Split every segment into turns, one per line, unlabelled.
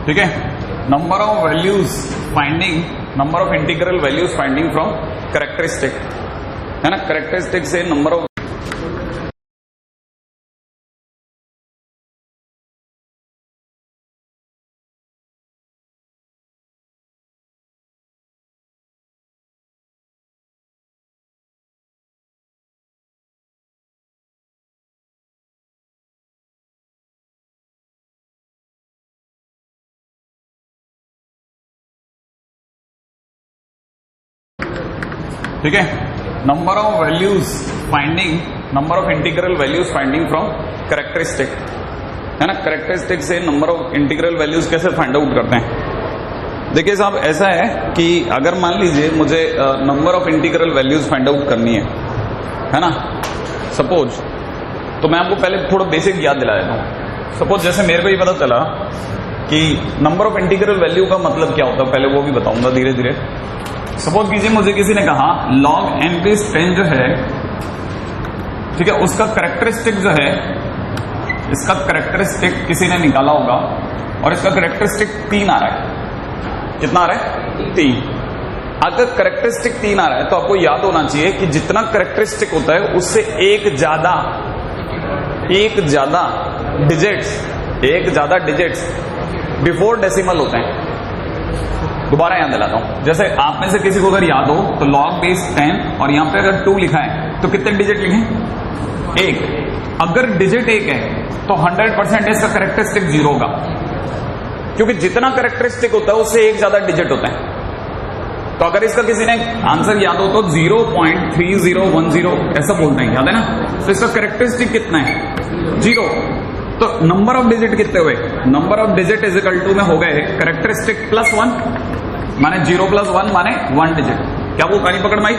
ठीक है। Number of values finding, number of integral values finding from characteristic, है ना। कैरेक्टरिस्टिक से नंबर ऑफ, ठीक है। Number of values finding, number of integral values finding from characteristic, है ना। कैरेक्टरिस्टिक से नंबर ऑफ इंटीग्रल वैल्यूज कैसे फाइंड आउट करते हैं। देखिए साहब, ऐसा है कि अगर मान लीजिए मुझे number of integral values find out करनी है ना, सपोज, तो मैं आपको पहले थोड़ा बेसिक याद दिला देता हूं। सपोज जैसे मेरे को ये पता चला कि नंबर ऑफ इंटीग्रल वैल्यू का मतलब क्या होता है, पहले वो भी बताऊंगा धीरे धीरे। सपोज कीजिए मुझे किसी ने कहा log n प्लस 10 जो है, ठीक है, उसका कैरेक्टरिस्टिक जो है, इसका कैरेक्टरिस्टिक किसी ने निकाला होगा और इसका कैरेक्टरिस्टिक 3 आ रहा है। कितना आ रहा है? 3। अगर कैरेक्टरिस्टिक 3 आ रहा है तो आपको याद होना चाहिए कि जितना कैरेक्टरिस्टिक होता है उससे एक ज्यादा डिजिट्स बिफोर डेसिमल होते हैं। दोबारा याद दिलाता हूं, जैसे आप में से किसी को अगर याद हो तो log बेस 10 और यहां पे अगर 2 लिखा है तो कितने डिजिट लिखे? 1। अगर डिजिट 1 है तो 100% इसका कैरेक्टरिस्टिक 0 होगा, क्योंकि जितना कैरेक्टरिस्टिक होता है उससे एक ज्यादा डिजिट होता है। तो अगर इसका किसी ने आंसर याद हो तो 0.3010 ऐसा बोलते हैं, याद है ना। तो इसका कैरेक्टरिस्टिक कितना है? 0। तो नंबर ऑफ डिजिट कितने हुए? Number of digit is equal to में हो गए कैरेक्टरिस्टिक प्लस 1, माने 0 प्लस 1 माने 1 डिजिट। क्या वो कहानी पकड़ में आई?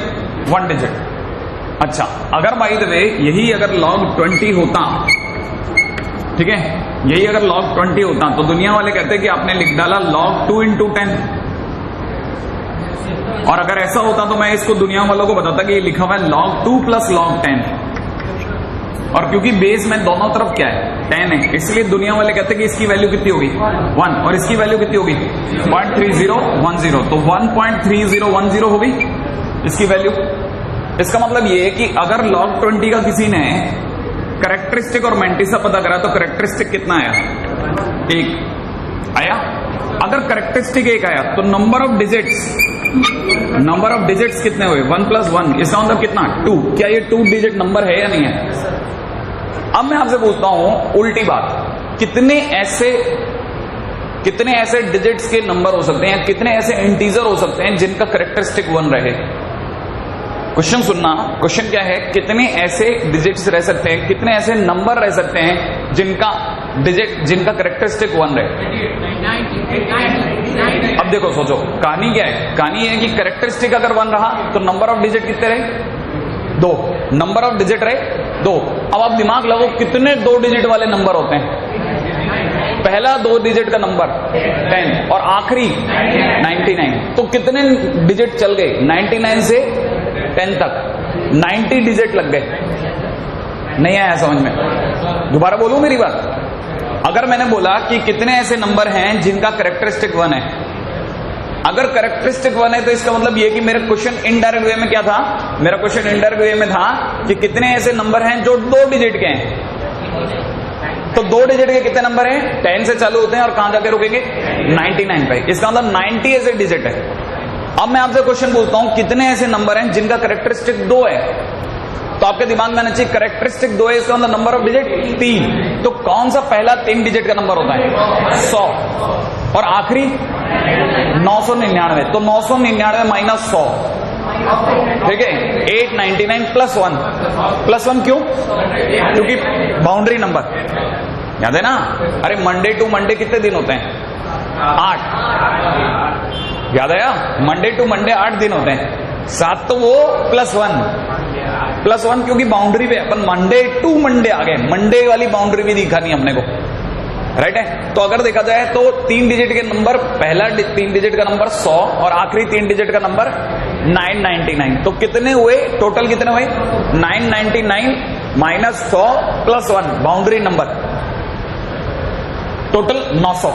1 डिजिट। अच्छा, अगर बाय द वे यही अगर log 20 होता, ठीक है, यही अगर log 20 होता तो दुनिया वाले कहते कि आपने लिख डाला log 2 into 10। और अगर ऐसा होता तो मैं इसको दुनिया वालों को बताता कि ये लिखा हुआ है log 2 प्लस log 10। और क्योंकि बेस में दोनों तरफ क्या है? 10 है, इसलिए दुनिया वाले कहते हैं कि इसकी वैल्यू कितनी होगी? 1। और इसकी वैल्यू कितनी होगी? 0.3010। तो 1.3010 होगी इसकी वैल्यू। इसका मतलब ये है कि अगर log 20 का किसी ने कैरेक्टरिस्टिक और मैंटिसा पता करा तो कैरेक्टरिस्टिक कितना आया? 1 आया। अगर कैरेक्टरिस्टिक 1 आया तो नंबर ऑफ डिजिट्स कितने हुए? 1 प्लस 1, इसका मतलब कितना? 2। क्या ये 2 डिजिट नंबर है या नहीं है? अब मैं आपसे पूछता हूं उल्टी बात, कितने ऐसे डिजिट्स के नंबर हो सकते हैं, कितने ऐसे इंटीजर हो सकते हैं जिनका कैरेक्टरिस्टिक 1 रहे? क्वेश्चन सुनना, क्वेश्चन क्या है? कितने ऐसे डिजिट्स रह सकते हैं, कितने ऐसे नंबर रह सकते हैं जिनका कैरेक्टरिस्टिक 1 रहे? अब देखो, सोचो कहानी क्या है। कहानी है कि कैरेक्टरिस्टिक अगर 1 रहा तो नंबर ऑफ डिजिट कितने रहे? 2। नंबर ऑफ डिजिट रहे 2। अब आप दिमाग लगाओ, कितने 2 डिजिट वाले नंबर होते हैं? पहला 2 डिजिट का नंबर 10 और आखिरी 99। तो कितने डिजिट चल गए? 99 से 10 तक 90 डिजिट लग गए। नहीं आया समझ में? दोबारा बोलूं मेरी बात। अगर मैंने बोला कि कितने ऐसे नंबर हैं जिनका कैरेक्टरिस्टिक 1 है, अगर कैरेक्टरिस्टिक 1 है तो इसका मतलब ये कि मेरा क्वेश्चन इनडायरेक्ट वे में क्या था? मेरा क्वेश्चन इनडायरेक्ट वे में था कि कितने ऐसे नंबर हैं जो 2 डिजिट के हैं। तो 2 डिजिट के कितने नंबर हैं? 10 से चालू होते हैं और कहां जाके रुकेंगे? 99 पे। इसका मतलब 90 ऐसे डिजिट है। अब मैं आपसे क्वेश्चन पूछता हूं, कितने ऐसे नंबर हैं जिनका कैरेक्टरिस्टिक 2 है? तो आपके दिमाग में आना चाहिए कैरेक्टरिस्टिक 2 है, इसका मतलब नंबर ऑफ डिजिट 3। तो कौन सा पहला 3 डिजिट का नंबर होता है? 100। और आखिरी 999। तो 999 माइनस 100, ठीक है, 899 प्लस 1। प्लस 1 क्यों? क्योंकि बाउंड्री नंबर, याद है ना। अरे मंडे टू मंडे कितने दिन होते हैं? 8। याद आया? मंडे टू मंडे 8 दिन होते हैं। 7 तो वो प्लस 1 क्योंकि बाउंड्री पे अपन मंडे टू मंडे आ गए। मंडे वाली बाउंड्री भी दिखा नहीं अपने को, राइट है। तो अगर देखा जाए तो 3 डिजिट के नंबर, पहला 3 डिजिट का नंबर 100 और आखिरी 3 डिजिट का नंबर 999। तो कितने हुए टोटल? कितने हुए? 999 minus 100 plus 1 boundary number, total 900।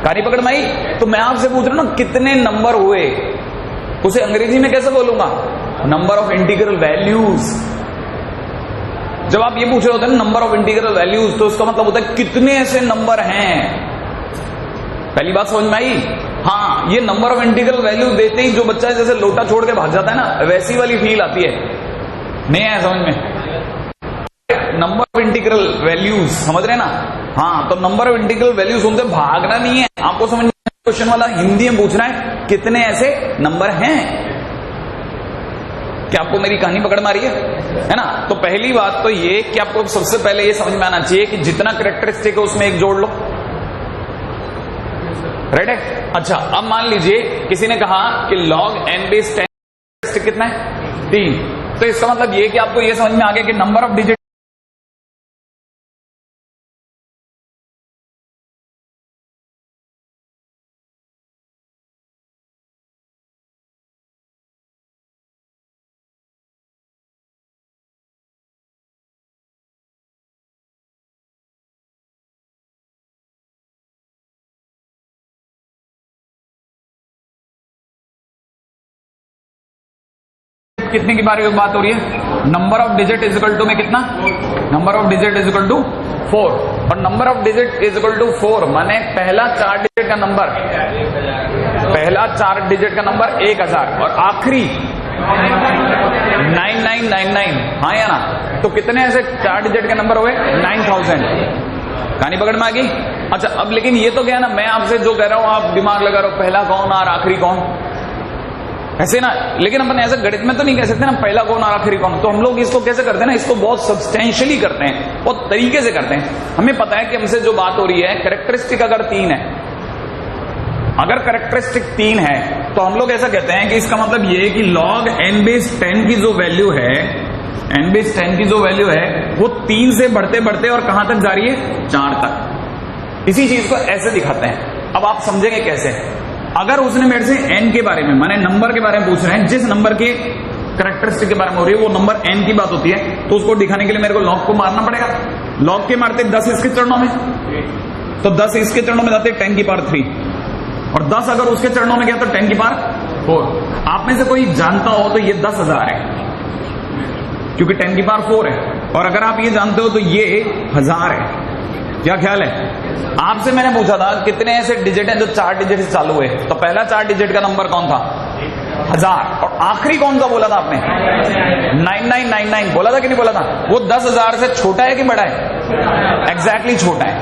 कहानी पकड़ में आई? तो मैं आपसे पूछ रहा हूं ना कितने नंबर हुए, उसे अंग्रेजी में कैसे बोलूंगा? Number of integral values. जब आप ये पूछ रहे होते हैं नंबर ऑफ इंटीग्रल वैल्यूज, तो उसका मतलब होता है कितने ऐसे नंबर हैं। पहली बात समझ में आई? हाँ, ये नंबर ऑफ इंटीग्रल वैल्यू देते ही जो बच्चा है जैसे लोटा छोड़ के भाग जाता है ना, वैसी वाली फील आती है। नहीं है समझ में? नंबर ऑफ इंटीग्रल वैल्यूज समझ रहे ना? हाँ, तो नंबर ऑफ इंटीग्रल वैल्यूज उनसे भागना नहीं है, आपको समझ में क्वेश्चन वाला हिंदी में पूछना है कितने ऐसे नंबर हैं। क्या आपको मेरी कहानी पकड़ में आ रही है ना? तो पहली बात तो ये कि आपको सबसे पहले ये समझ में आना चाहिए कि जितना कैरेक्टरिस्टिक है उसमें एक जोड़ लो। राइट है? अच्छा, अब मान लीजिए किसी ने कहा कि log n बेस 10 कितना है? 3। तो इसका मतलब ये कि आपको ये समझ में आ गया कि नंबर ऑफ डिजिट कितने के बारे में बात हो रही है? Number of digit is equal to में कितना? Number of digit is equal to 4। और number of digit is equal to 4 माने पहला 4 डिजिट का नंबर, पहला 4 डिजिट का नंबर 1000 और आखिरी 9999। हाँ या ना? तो कितने ऐसे 4 डिजिट के नंबर हुए? 9000। कहानी पकड़ में आ गई? अच्छा, अब लेकिन ये तो क्या है ना, मैं आपसे जो कह रहा हूं आप दिमाग लगा रहे हो, पहला कौन और आखिरी कौन, ऐसे ना। लेकिन अपन ऐसा गणित में तो नहीं कह सकते ना पहला कौन और आखिरी कौन। तो हम लोग इसको कैसे करते हैं ना, इसको बहुत सब्सटेंशियली करते हैं, बहुत तरीके से करते हैं। हमें पता है कि हमसे जो बात हो रही है कैरेक्टरिस्टिक अगर 3 है, अगर कैरेक्टरिस्टिक 3 है तो हम लोग ऐसा कहते हैं कि इसका मतलब ये है कि log n बेस 10 की जो वैल्यू है, n बेस 10 की जो वैल्यू है वो 3 से बढ़ते बढ़ते और कहां तक जा रही है? 4 तक। इसी चीज को ऐसे दिखाते हैं। अब आप समझेंगे कैसे। अगर उसने मेरे से n के बारे में, माने नंबर के बारे में पूछ रहे हैं, जिस नंबर के कैरेक्टरिस्टिक के बारे में हो रही है वो नंबर n की बात होती है, तो उसको दिखाने के लिए मेरे को log को मारना पड़ेगा। log के मारते 10 इसके चरणों में, तो 10 इसके चरणों में जाते 10 की पावर 3, और 10 अगर उसके चरणों में गया तो 10 की पावर 4। आप में से कोई जानता हो तो ये 10,000 है, क्योंकि 10 की पावर 4 है। और अगर आप ये जानते हो तो ये 1000 है। क्या ख्याल है? आपसे मैंने पूछा था कितने ऐसे डिजिट हैं जो 4 डिजिट से चालू हुए, तो पहला 4 डिजिट का नंबर कौन था? 1000। और आखिरी कौन सा बोला था आपने? 9999 बोला था कि नहीं बोला था? वो 10,000 से छोटा है कि बड़ा है? एग्जैक्टली छोटा है।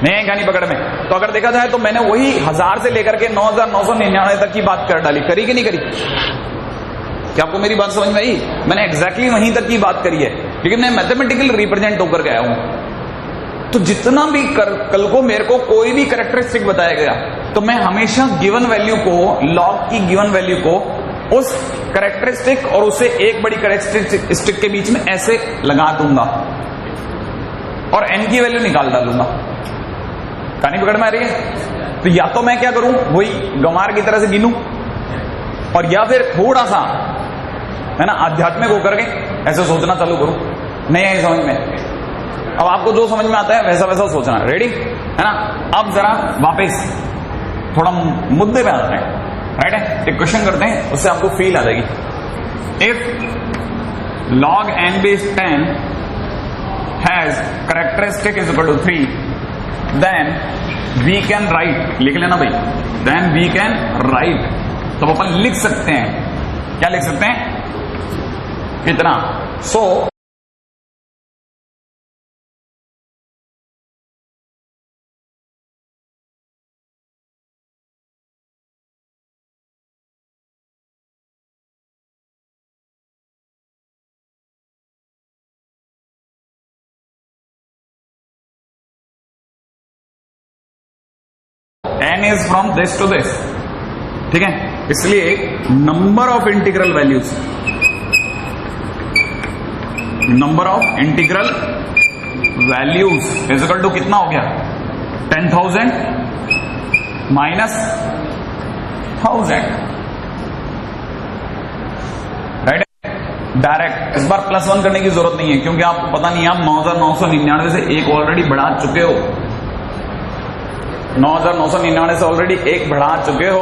नहीं कहानी पकड़ में? तो अगर देखा जाए तो मैंने वही 1000 से लेकर के 9999 तक की बात कर डाली, करी कि नहीं करी? क्या आपको मेरी बात समझ में आई? मैंने एग्जैक्टली वहीं तक की बात करी है, लेकिन मैं मैथमेटिकल रिप्रेजेंट होकर गया हूं। तो जितना भी कल को मेरे को कोई भी कैरेक्टरिस्टिक बताया गया तो मैं हमेशा गिवन वैल्यू को, लॉग की गिवन वैल्यू को उस कैरेक्टरिस्टिक और उसे एक बड़ी कैरेक्टरिस्टिक के बीच में ऐसे लगा दूंगा और n की वैल्यू निकाल डालूंगा। कहानी पकड़ में आ रही है? तो या तो मैं क्या करूं, वही गंवार की तरह से गिनूं, और या फिर थोड़ा सा है ना आध्यात्मिक होकर के ऐसे सोचना चालू करूं। नहीं है समझ में? अब आपको जो समझ में आता है वैसा वैसा सोचना। रेडी है ना? अब जरा वापस थोड़ा मुद्दे पे आते हैं। राइट है? एक क्वेश्चन करते हैं, उससे आपको फील आ जाएगी। If log n base 10 has characteristic is equal to 3, then we can write, लिख लेना भाई, देन वी कैन राइट, तो अपन लिख सकते हैं, क्या लिख सकते हैं? कितना? सो n is from this to this, ठीक है? इसलिए number of integral values, number of integral values is equal to कितना हो गया? 10,000 माइनस 1000। राइट? डायरेक्ट इस बार +1 करने की जरूरत नहीं है, क्योंकि आपको पता नहीं, आप 9,999 से एक ऑलरेडी बढ़ा चुके हो। 9,999 से ऑलरेडी एक बढ़ा चुके हो।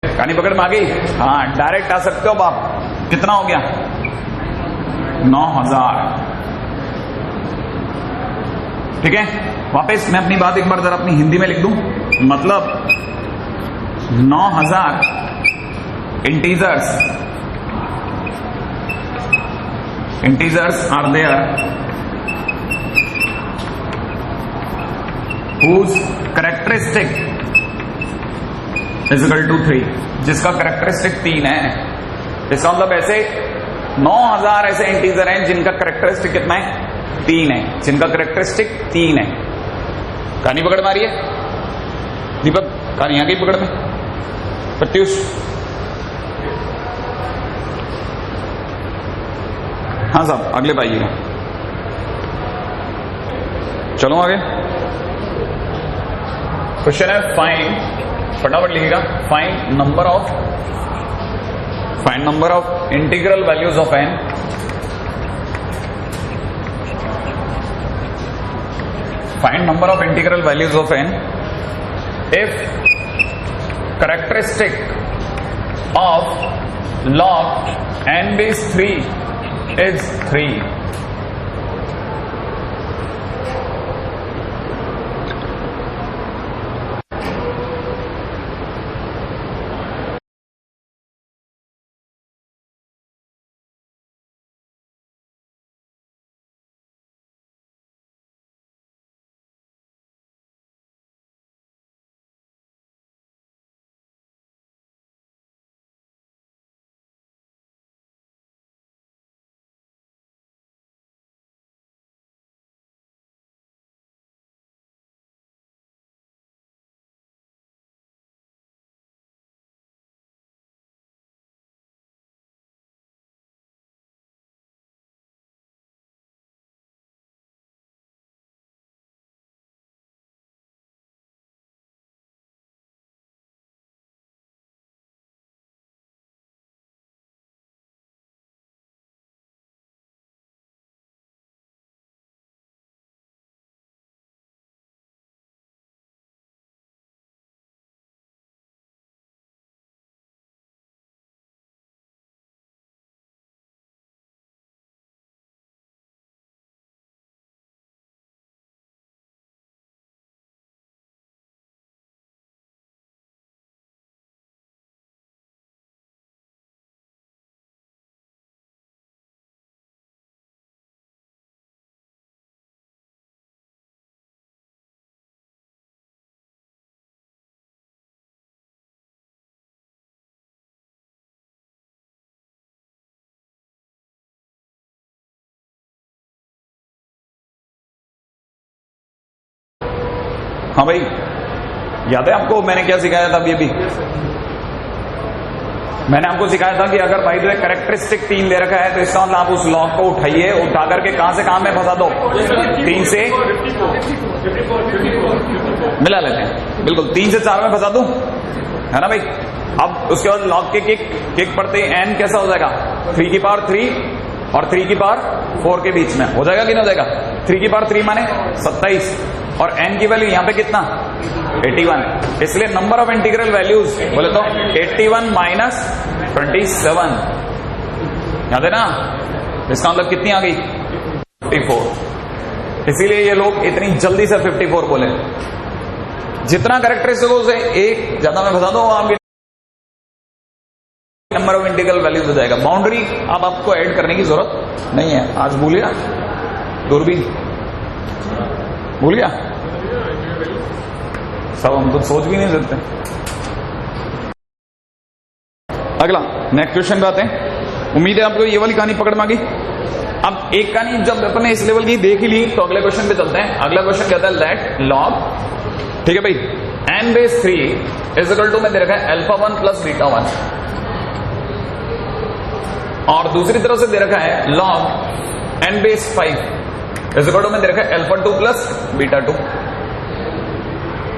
कहानी पकड़ में आ गई? हाँ, डायरेक्ट आ सकते हो आप। कितना हो गया? 9,000। ठीक है, वापस मैं अपनी बात एक बार जरा अपनी हिंदी में लिख दूं। मतलब 9,000 integers are there whose characteristic is equal to 3, जिसका कैरेक्टरिस्टिक 3 है। इसका मतलब ऐसे 9,000 ऐसे इंटीजर हैं जिनका कैरेक्टरिस्टिक कितना है? 3 है, जिनका कैरेक्टरिस्टिक 3 है। कहानी पकड़ मारी है दीपक? कहानी आ गई पकड़ में? प्रत्युष, हाँ साहब अगले पाइएगा। चलो आगे। क्वेश्चन है फाइंड, फटाफट लिखिएगा, find number of integral values of n find number of integral values of n if characteristic of log n base 3 is 3. हाँ भाई, याद है आपको मैंने क्या सिखाया था? अभी मैंने आपको सिखाया था कि अगर भाई जो कैरेक्टरिस्टिक 3 दे रखा है तो इसका मतलब आप उस लॉग को उठाइए, उठा करके कहां से कहां में फंसा दो? 3 से मिला लेते हैं, बिल्कुल 3 से 4 में फंसा दूं, है ना भाई। अब उसके बाद लॉग के किक पड़ते n कैसा हो जाएगा? 3 की पावर 3 और 3 की पावर 4 के बीच में हो जाएगा कि नहीं हो जाएगा? 3 की पावर 3 माने 27 और n की वैल्यू यहां पे कितना? 81। इसलिए नंबर ऑफ इंटीग्रल वैल्यूज बोले तो 81 माइनस 27, याद है ना? इसका मतलब कितनी आ गई? 54। इसीलिए ये लोग इतनी जल्दी से 54 बोले। जितना कैरेक्टरिस्टिक हो उसे एक ज्यादा में बता दो, आपके नंबर ऑफ इंटीग्रल वैल्यूज हो जाएगा। बाउंड्री अब आपको ऐड करने की जरूरत नहीं है। आज भूल गया, दूरबीन भूल गया सब, हम तो सोच भी नहीं सकते। अगला नेक्स्ट क्वेश्चन पे आते हैं। उम्मीद है आपको ये वाली कहानी पकड़ में आ गई। अब एक का नहीं, जब अपने इस लेवल की देख ही ली तो अगले क्वेश्चन पे चलते हैं। अगला क्वेश्चन कहता है लेट लॉग, ठीक है भाई, n base 3 is equal to में दे रखा है अल्फा 1 प्लस बीटा 1, और दूसरी तरफ से दे रखा है log n base 5 is equal to में दे रखा है अल्फा 2 प्लस बीटा 2,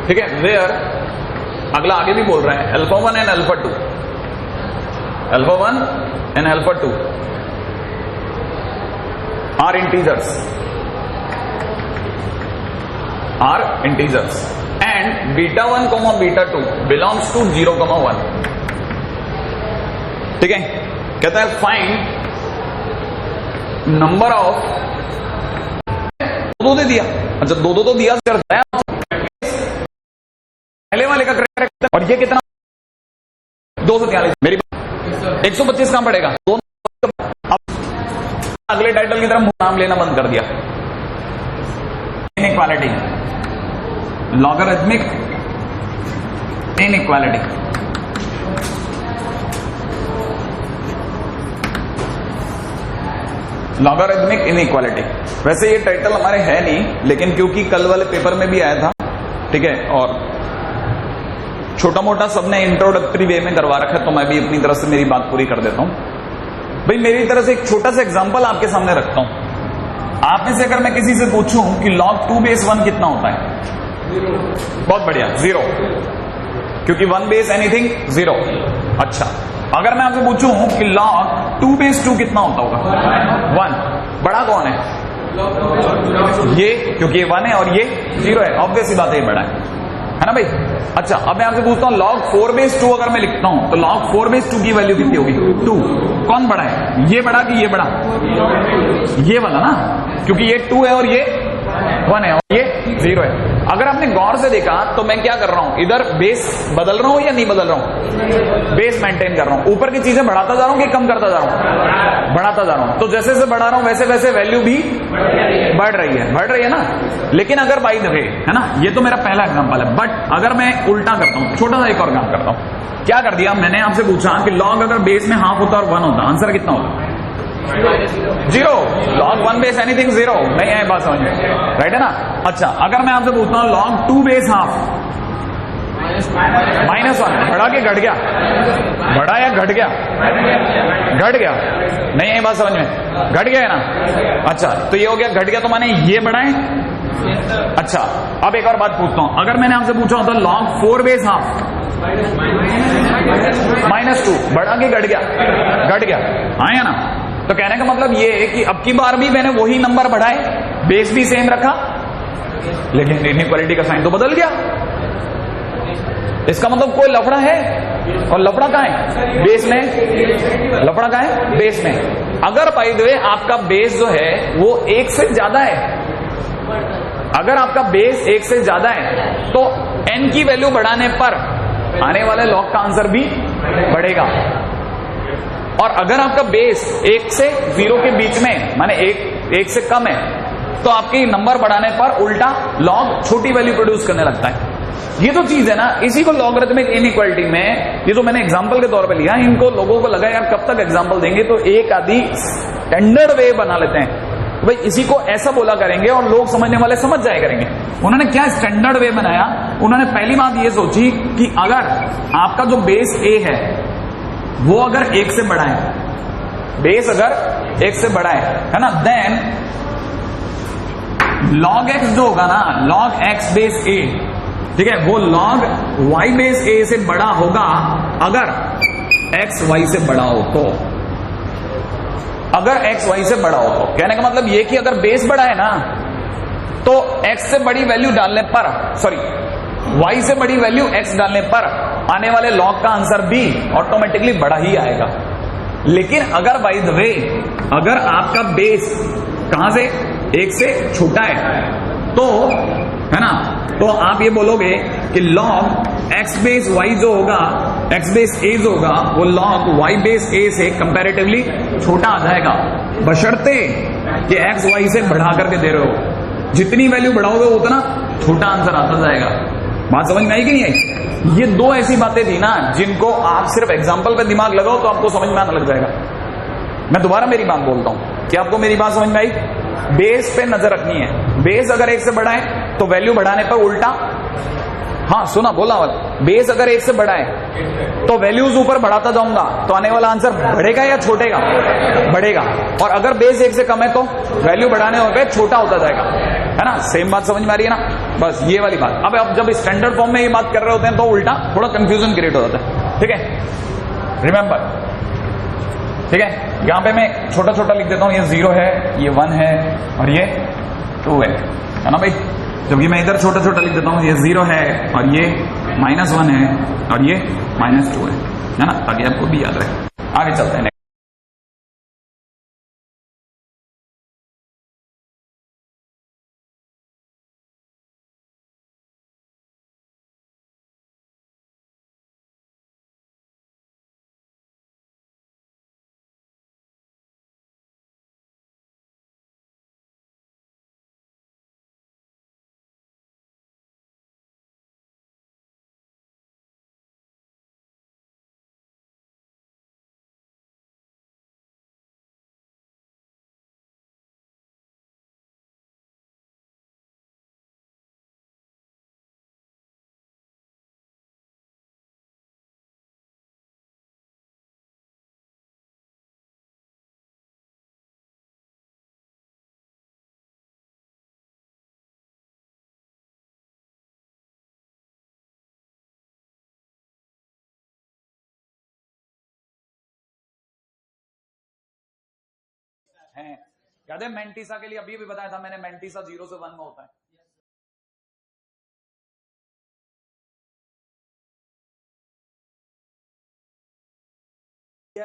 ठीक है। वेयर अगला आगे भी बोल रहा है alpha 1 and alpha 2, alpha 1 and alpha 2 are integers and beta 1 comma beta 2 belongs to 0 comma 1, ठीक है। कहता है फाइंड नंबर ऑफ, दो दे दिया, अच्छा दो तो दिया करता है पहले वाले का करेक्ट, और ये कितना 243, मेरी 125 कहां पड़ेगा, अगले टाइटल की तरफ नाम लेना बंद कर दिया। Inequality, logarithmic inequality, logarithmic inequality. वैसे ये टाइटल हमारे है नहीं, लेकिन क्योंकि कल वाले पेपर में भी आया था, ठीक है, और छोटा मोटा सबने इंट्रोडक्टरी वे में करवा रखा है, तो मैं भी अपनी तरफ से मेरी बात पूरी कर देता हूं। भाई मेरी तरफ से एक छोटा सा एग्जांपल आपके सामने रखता हूं। आप में से अगर मैं किसी से पूछूं कि log 2 बेस 1 कितना होता है, 0, बहुत बढ़िया, 0, क्योंकि 1 बेस एनीथिंग 0। अच्छा, अगर मैं आपसे पूछूं कि log 2 बेस 2 कितना होता होगा, 1, बड़ा कौन है, ये, क्योंकि ये 1 है और ये 0 है, ऑब्वियस सी बात है, ये बड़ा है ना भाई। अच्छा, अब मैं आपसे पूछता हूं log 4 बेस 2 अगर मैं लिखता हूं तो log 4 बेस 2 की वैल्यू कितनी होगी, 2। कौन बड़ा है, ये बड़ा कि ये बड़ा, ये वाला ना, क्योंकि ये 2 है और ये 1 है और ये 0 है। अगर आपने गौर से देखा तो मैं क्या कर रहा हूं, इधर बेस बदल रहा हूं या नहीं बदल रहा हूं, बेस मेंटेन कर रहा हूं, ऊपर की चीजें बढ़ाता जा रहा हूं कि कम करता जा रहा हूं, बढ़ाता जा रहा हूं। तो जैसे जैसे बढ़ा रहा हूं वैसे वैसे वैल्यू भी बढ़ रही है ना। लेकिन अगर बाई द वे, है ना, ये तो मेरा पहला एग्जांपल है, बट अगर मैं उल्टा करता हूं, छोटा सा एक और काम करता हूं, क्या कर दिया मैंने, आपसे पूछा कि लॉग अगर बेस में हाफ होता और 1 होता, आंसर कितना होता, 0। log 1 बेस एनीथिंग 0, नहीं है बात समझ में, राइट है ना। अच्छा, अगर मैं आपसे पूछता हूं log 2 बेस हाफ, -1, बढ़ा के घट गया, बढ़ा या घट गया, घट गया, नहीं है बात समझ में, घट गया है ना। अच्छा, तो ये हो गया, घट गया, तो माने ये बढ़ाएं। अच्छा, अब एक और बात पूछता हूं, अगर मैंने आपसे पूछा होता log 4 बेस हाफ, -2, बढ़ा के घट गया, आया ना। तो कहने का मतलब ये है कि अब की बार भी मैंने वही नंबर बढ़ाए, बेस भी सेम रखा, लेकिन इनइक्वालिटी का साइन तो बदल गया। इसका मतलब कोई लफड़ा है, और लफड़ा कहां है, बेस में, लफड़ा कहां है, बेस में। अगर बाय द वे आपका बेस जो है वो 1 से ज्यादा है, अगर आपका बेस 1 से ज्यादा है तो n की वैल्यू बढ़ाने पर आने वाले लॉग का आंसर भी बढ़ेगा। और अगर आपका बेस 1 से 0 के बीच में, माने 1 से कम है, तो आपकी नंबर बढ़ाने पर उल्टा लॉग छोटी वैल्यू प्रोड्यूस करने लगता है। ये तो चीज है ना, इसी को लॉगरिथमिक इनइक्वालिटी में, ये तो मैंने एग्जांपल के तौर पे लिया, इनको लोगों को लगा यार कब तक एग्जांपल देंगे, तो एक आदि स्टैंडर्ड वे बना लेते हैं, भाई इसी को ऐसा बोला करेंगे और लोग समझने वाले समझ जाया करेंगे। उन्होंने क्या स्टैंडर्ड वे बनाया, उन्होंने पहली बात ये सोची कि अगर आपका जो बेस ए है वो अगर 1 से बड़ा है, बेस अगर 1 से बड़ा है ना, देन log x जो होगा ना, log x बेस a, ठीक है, वो log y बेस a से बड़ा होगा अगर x y से बड़ा हो तो, अगर x y से बड़ा हो तो। कहने का मतलब ये कि अगर बेस बड़ा है ना तो x से बड़ी वैल्यू डालने पर, सॉरी y से बड़ी वैल्यू x डालने पर आने वाले log का आंसर भी ऑटोमेटिकली बड़ा ही आएगा। लेकिन अगर बाय द वे अगर आपका बेस कहां से 1 से छोटा है तो, है ना, तो आप ये बोलोगे कि log x बेस y जो होगा, x बेस a जो होगा, वो log y बेस a से कंपैरेटिवली छोटा आ जाएगा, बशर्ते कि x y से बढ़ा करके दे रहे हो। जितनी वैल्यू बढ़ाओगे उतना छोटा आंसर आता जाएगा। बात समझ में आई कि नहीं आई? ये दो ऐसी बातें थी ना जिनको आप सिर्फ एग्जाम्पल पे दिमाग लगाओ तो आपको समझ में आने लग जाएगा। मैं दोबारा मेरी बात बोलता हूं, क्या आपको मेरी बात समझ में आई? बेस पे नजर रखनी है। बेस अगर 1 से बड़ा है तो वैल्यू बढ़ाने पर उल्टा, हाँ सुना बोला वाला, बेस अगर 1 से बड़ा है तो वैल्यूज ऊपर बढ़ाता जाऊंगा तो आने वाला आंसर बढ़ेगा या छोटेगा? बढ़ेगा। और अगर बेस 1 से कम है तो वैल्यू बढ़ाने पे छोटा होता जाएगा, है ना? सेम बात समझ में आ रही है ना? बस ये वाली बात। अब आप जब स्टैंडर्ड फॉर्म में ये बात कर रहे होते हैं तो उल्टा थोड़ा कंफ्यूजन क्रिएट हो जाता है, ठीक है? रिमेंबर, ठीक है? यहां पे मैं छोटा छोटा लिख देता हूं, ये 0 है, ये 1 है और ये 2 है ना भाई? जबकि मैं इधर छोटा छोटा लिख देता हूं, ये 0 है और ये -1 है और ये -2 है ना? ताकि आपको भी याद रहे। आगे चलते हैं। है याद है मेंटिसा के लिए अभी भी बताया था मैंने, मेंटिसा 0 से 1 में होता है।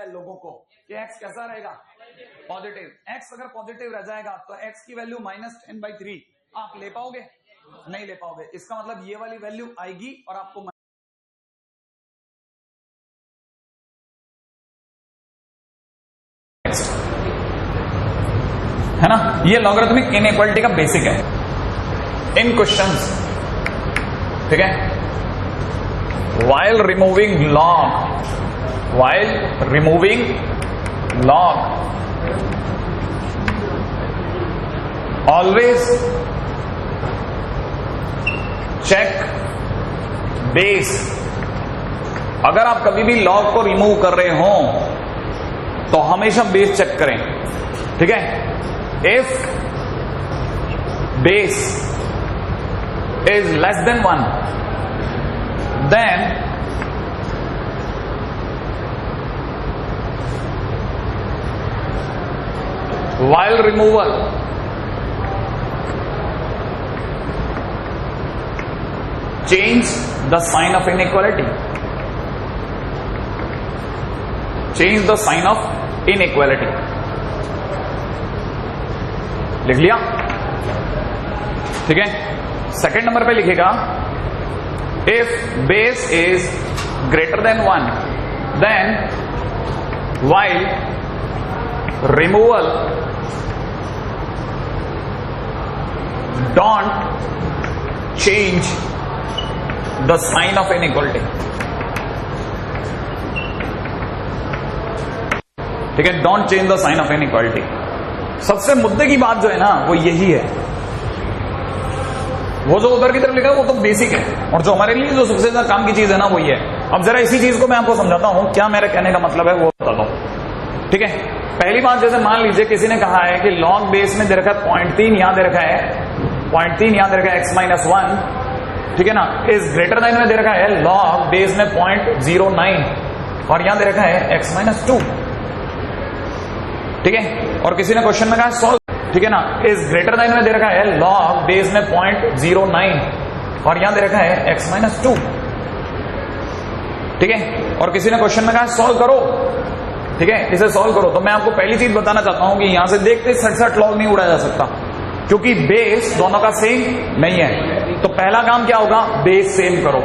लोगों को कि x कैसा रहेगा? पॉजिटिव। x अगर पॉजिटिव रह जाएगा तो x की वैल्यू -10/3 आप ले पाओगे? नहीं ले पाओगे। इसका मतलब ये वाली वैल्यू आएगी और आपको है ना? ये लॉगरिथमिक इनइक्वालिटी का बेसिक है इन क्वेश्चंस, ठीक है? while removing log always check base। अगर आप कभी भी log को रिमूव कर रहे हो तो हमेशा बेस चेक करें, ठीक है? if base is less than 1 then while removal change the sign of inequality, change the sign of inequality। लिख लिया, ठीक है? सेकंड नंबर पे लिखेगा if base is greater than 1 then while removal don't change the sign of inequality, ठीक है? Don't change the sign of inequality. सबसे मुद्दे की बात जो है ना वो यही है। वो जो उधर की तरफ लिखा है वो तो बेसिक है और जो हमारे लिए जो सबसे ज्यादा काम की चीज है ना वो ये है। अब जरा इसी चीज को मैं आपको समझाता हूं, क्या मेरे कहने का मतलब है वो बताता हूं, ठीक है? पहली बात, जैसे मान लीजिए किसी ने कहा है कि लॉग बेस में दे रखा है 0.3, यहां दे रखा है 0.3, यहां दे रखा है x-1, ठीक है ना? इज ग्रेटर देन में दे रखा है लॉग बेस में 0.09 और यहां दे रखा है x-2, ठीक है? और किसी ने क्वेश्चन में कहा सॉल्व, ठीक है ना? इज ग्रेटर देन में दे रखा है लॉग बेस में 0.09 और यहां दे रखा है x-2, ठीक है? और किसी ने क्वेश्चन में कहा सॉल्व करो, ठीक है? इसे सॉल्व करो। तो मैं आपको पहली चीज बताना चाहता हूं कि यहां से देखते 67 लॉग नहीं उड़ाया जा सकता क्योंकि बेस दोनों का सेम नहीं है। तो पहला काम क्या होगा? बेस सेम करो,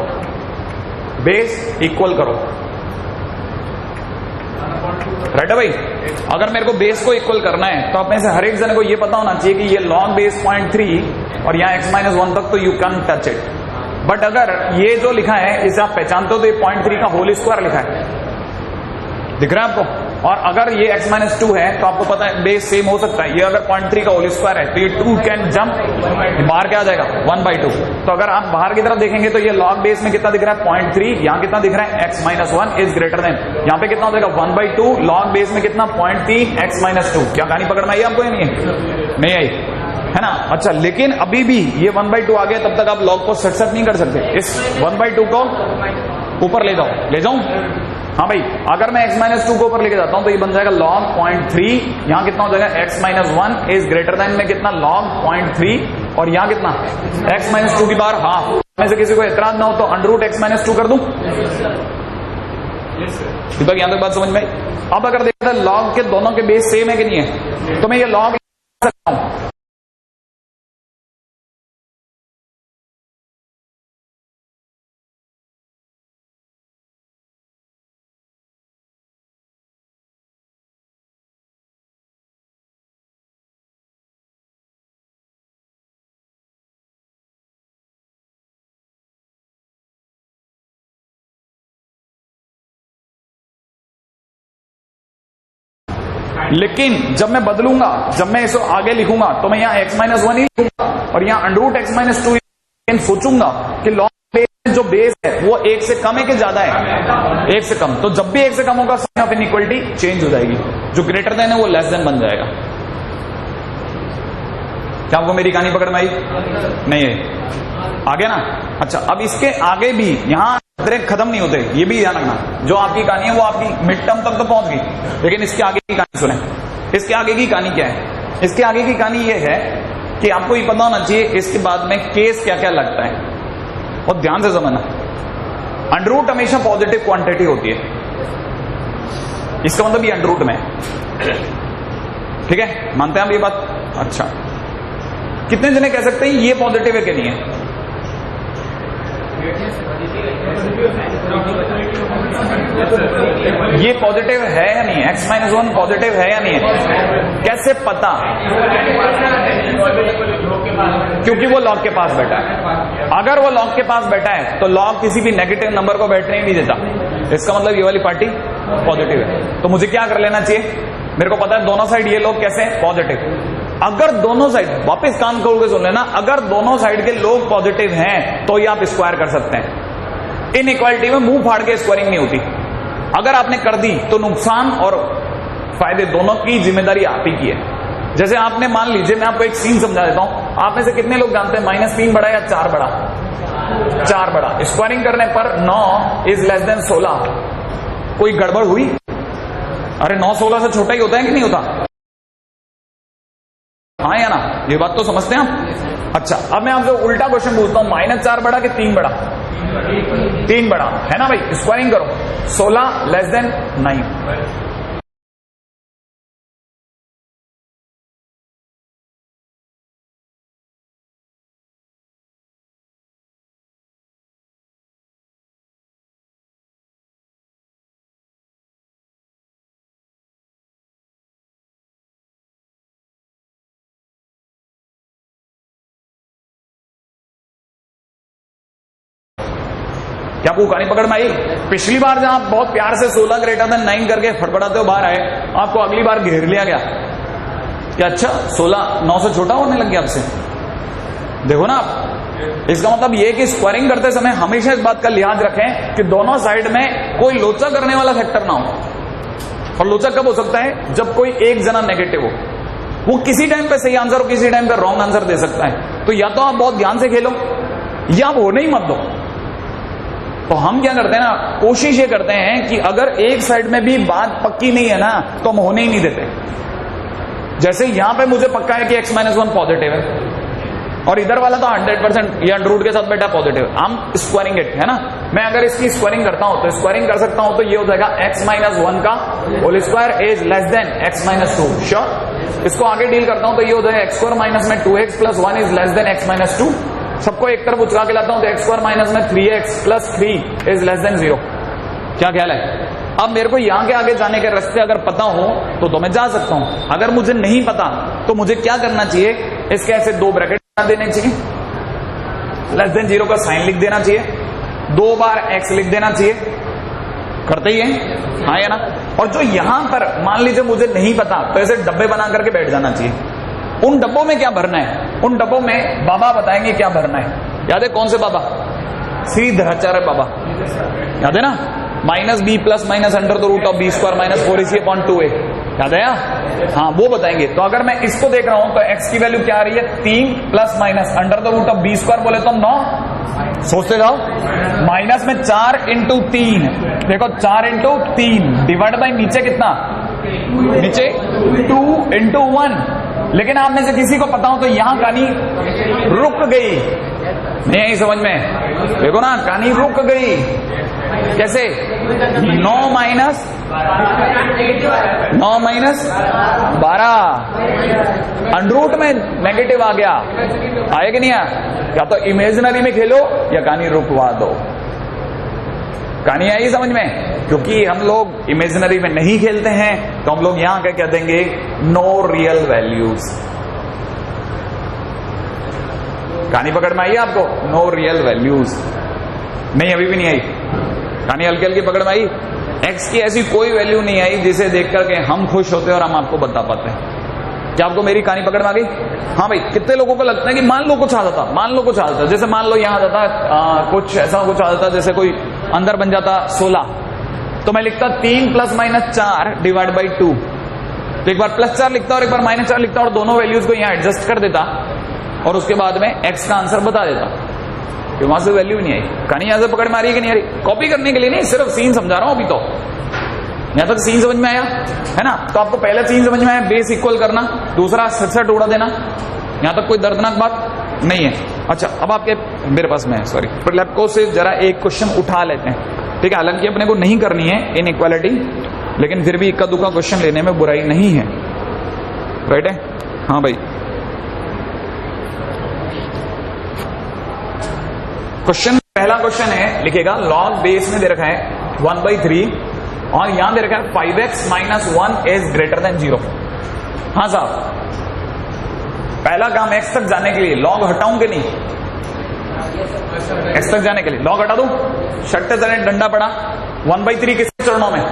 बेस इक्वल करो, राइट है भाई? अगर मेरे को बेस को इक्वल करना है तो आप में से हर एक जने को ये पता होना चाहिए कि ये लॉग बेस 0.3 और यहाँ x-1 तक तो you can touch it. But अगर ये जो लिखा है इसे आप पहचानते हो तो ये 0.3 का होल स्क्वायर लिखा है, दिख रहा है आपको? और अगर ये x माइनस 2 है तो आपको पता है बेस सेम हो सकता है। ये अगर 0.3 का होल स्क्वायर है तो ये 2 कैन जंप, बाहर क्या आ जाएगा 1/2। तो अगर आप बाहर की तरफ देखेंगे तो ये लॉग बेस में कितना दिख रहा है 0.3, यहाँ कितना दिख रहा है x minus 1 is greater than, यहाँ पे कितना हो जाएगा 1/2, लॉग बेस में कितना 0.3 x माइनस 2। क्या कहानी पकड़ में आई आपको या नहीं आई, है ना? अच्छा, लेकिन अभी भी ये 1/2 आ गया, तब तक आप लॉग को सट नहीं कर सकते। इस 1/2 को ऊपर ले जाऊं? हाँ भाई, अगर मैं x माइनस 2 को ऊपर लेके जाता हूं तो ये बन जाएगा log 0.3, यहाँ कितना हो जाएगा x minus 1 is greater than में कितना log 0.3, और यहाँ कितना x माइनस 2 की बार हाफ। में से किसी को एतराज ना हो तो अंडर x माइनस 2 कर दूं? दीपक यहाँ तक बात समझ में आई? अब अगर देखते हैं log के दोनों के बेस सेम है कि नहीं है, तो मैं ये log सकता हूं। लेकिन जब मैं बदलूंगा, जब मैं इसे आगे लिखूंगा तो मैं यहाँ x माइनस 1 ही लिखूंगा और यहाँ अंडर x माइनस 2। लेकिन सोचूंगा कि लॉग बेस जो बेस है वो 1 से कम है कि ज्यादा है? 1 से कम। तो जब भी 1 से कम होगा साइन ऑफ इनइक्वालिटी चेंज हो जाएगी, जो ग्रेटर देन है वो लेस देन बन जाएगा। क्या आपको मेरी कहानी पकड़ में आई? नहीं है, आगे ना? अच्छा, अब इसके आगे भी यहाँ खत्म नहीं होते, ये भी ध्यान रखना। जो आपकी कहानी है वो आपकी मिड टर्म तक तो पहुंच गई, लेकिन इसके आगे की कहानी सुने। इसके आगे की कहानी क्या है? इसके आगे की कहानी ये है कि आपको ये पता होना चाहिए इसके बाद में केस क्या क्या लगता है, और ध्यान से समझना। अंडर रूट हमेशा पॉजिटिव क्वांटिटी होती है, इसका मतलब ये अंडर रूट में, ठीक है? मानते हैं आप ये बात? अच्छा, कितने जने कह सकते हैं ये पॉजिटिव है कि नहीं है? ये पॉजिटिव है या नहीं है? x माइनस 1 पॉजिटिव है या नहीं है? कैसे पता? क्योंकि वो लॉग के पास बैठा है। अगर वो लॉग के पास बैठा है तो लॉग किसी भी नेगेटिव नंबर को बैठने ही नहीं देता। इसका मतलब ये वाली पार्टी पॉजिटिव है। तो मुझे क्या कर लेना चाहिए? मेरे को पता है दोनों साइड ये लोग कैसे पॉजिटिव। अगर दोनों साइड, वापस कान खोल के सुन लेना, अगर दोनों साइड के लोग पॉजिटिव हैं तो ये आप स्क्वायर कर सकते हैं। इनइक्वालिटी में मुंह फाड़ के स्क्वायरिंग नहीं होती। अगर आपने कर दी तो नुकसान और फायदे दोनों की जिम्मेदारी आप ही की है। जैसे आपने मान लीजिए, मैं आपको एक सीन समझा देता हूं। आप में से कितने लोग जानते हैं -3 बड़ा या 4 बड़ा? 4 बड़ा। स्क्वायरिंग करने पर 9 इज लेस देन 16। कोई गड़बड़ हुई? अरे 9 16 से छोटा ही होता है कि नहीं होता? हाँ या ना? ये बात तो समझते हैं आप? अच्छा, अब मैं आपसे उल्टा क्वेश्चन पूछता हूं, -4 बड़ा कि 3 बड़ा? 3 बड़ा, है ना भाई? स्क्वायरिंग करो, 16 लेस देन 9। क्या आपको कहानी पकड़ में आई? पिछली बार जहां आप बहुत प्यार से 16 ग्रेटर देन 9 करके फटफटाते हो बाहर आए, आपको अगली बार घेर लिया गया कि अच्छा 16 9 से छोटा होने लग गया आपसे। देखो ना आप, इसका मतलब ये कि स्क्वायरिंग करते समय हमेशा इस बात का लिहाज रखें कि दोनों साइड में कोई लोचा करने वाला फैक्टर ना हो। और लोचा कब हो सकता है? जब कोई एक जना नेगेटिव हो। वो किसी टाइम पे सही आंसर हो, किसी टाइम पे रॉन्ग आंसर दे सकता है। तो या तो आप बहुत ध्यान से खेलो या आप होने ही मत दो। तो हम क्या करते हैं ना, कोशिश ये करते हैं कि अगर एक साइड में भी बात पक्की नहीं है ना तो हम होने ही नहीं देते। जैसे यहां पे मुझे पक्का है कि x माइनस 1 पॉजिटिव है और इधर वाला तो 100% ये अंडर रूट के साथ बैठा पॉजिटिव। हम स्क्वायरिंग इट, है ना? मैं अगर इसकी स्क्वायरिंग करता हूं तो स्क्वायरिंग कर सकता हूं, तो ये हो जाएगा x माइनस 1 का whole square is less than x minus 2। Sure? इसको आगे डील करता हूं तो ये हो जाएगा x स्क्वायर माइनस में 2x plus 1 is less than x minus 2। सबको एक तरफ उचका के लाता हूं तो x स्क्वायर माइनस में 3x plus 3 is less then 0। क्या ख्याल है? अब मेरे को यहां के आगे जाने के रास्ते अगर पता हो तो मैं जा सकता हूं। अगर मुझे नहीं पता तो मुझे क्या करना चाहिए? इसके ऐसे 2 ब्रैकेट बना देने चाहिए, लेस देन 0 का साइन लिख देना चाहिए, 2 बार x लिख देना चाहिए, करते ही है, हाँ या ना। और जो यहां पर मान लीजिए मुझे नहीं पता, तो ऐसे डब्बे बना करके बैठ जाना चाहिए। उन डब्बों में क्या भरना है, उन डब्बों में बाबा बताएंगे क्या भरना है। याद है कौन से बाबा? श्रीधराचार्य बाबा, याद है ना? Minus b plus minus under the root of b square minus 4ac/2a, याद है? हाँ, वो बताएंगे। तो अगर मैं इसको देख रहा हूं तो x की वैल्यू क्या आ रही है? 3 plus minus under the root of b square बोले तो 9, सोचते जाओ, माइनस में 4 इंटू 3, देखो 4 इंटू 3 डिवाइड बाई नीचे कितना, नीचे 2 इंटू 1। लेकिन आप में से किसी को पता हो तो यहां कहानी रुक गई, नहीं आई समझ में? देखो ना, कहानी रुक गई। कैसे? 9 माइनस 12 अंडरूट में नेगेटिव आ गया, आया कि नहीं आया? या तो इमेजिनरी में खेलो या कहानी रुकवा दो। कहानी आई समझ में? क्योंकि हम लोग इमेजिनरी में नहीं खेलते हैं तो हम लोग यहां क्या कह देंगे? No real values. कहानी पकड़ में आई आपको? No real values. नहीं, अभी भी नहीं आई कहानी, हल्की हल्की पकड़ में आई। एक्स की ऐसी कोई वैल्यू नहीं आई जिसे देख करके हम खुश होते और हम आपको बता पाते हैं। क्या आपको मेरी कहानी पकड़ में आ गई? हाँ भाई, कितने लोगों को लगता है कि मान लो कुछ आ जाता, मान लो कुछ आ जाता, जैसे मान लो यहां जाता कुछ ऐसा कुछ आ जाता, जैसे कोई अंदर बन जाता 16, तो मैं लिखता 3 प्लस माइनस 4 डिवाइड बाई 2। तो एक बार प्लस 4 लिखता और एक बार माइनस 4 लिखता और दोनों वैल्यूज को यहां एडजस्ट कर देता और उसके बाद में एक्स का आंसर बता देता। कि वहां से वैल्यू नहीं आई। कहानी यहां से पकड़ में आ रही है कि नहीं आ रही? कॉपी करने के लिए नहीं, सिर्फ सीन समझा रहा हूं अभी। तो यहां तक सीन समझ में आया है ना? तो आपको पहला सीन समझ में आया, बेस इक्वल करना, दूसरा सट उड़ा देना। यहां तक कोई दर्दनाक बात नहीं है। अच्छा, अब आपके मेरे पास में सॉरी लैपको से जरा एक क्वेश्चन उठा लेते हैं, ठीक है? हालांकि अपने को नहीं करनी है इनइक्वालिटी, लेकिन फिर भी इक्का दुक्का क्वेश्चन लेने में बुराई नहीं है, राइट है? हाँ भाई, क्वेश्चन, पहला क्वेश्चन है, लिखेगा लॉग बेस में दे रखा है 1/3 और यहां दे रखा है 5x - 1 इज ग्रेटर देन 0। हाँ साहब, पहला काम x तक जाने के लिए लॉग हटाऊं कि नहीं? x तक जाने के लिए लॉग हटा दूं? शट्टे से डंडा पड़ा। 1/3 किसके चरणों में?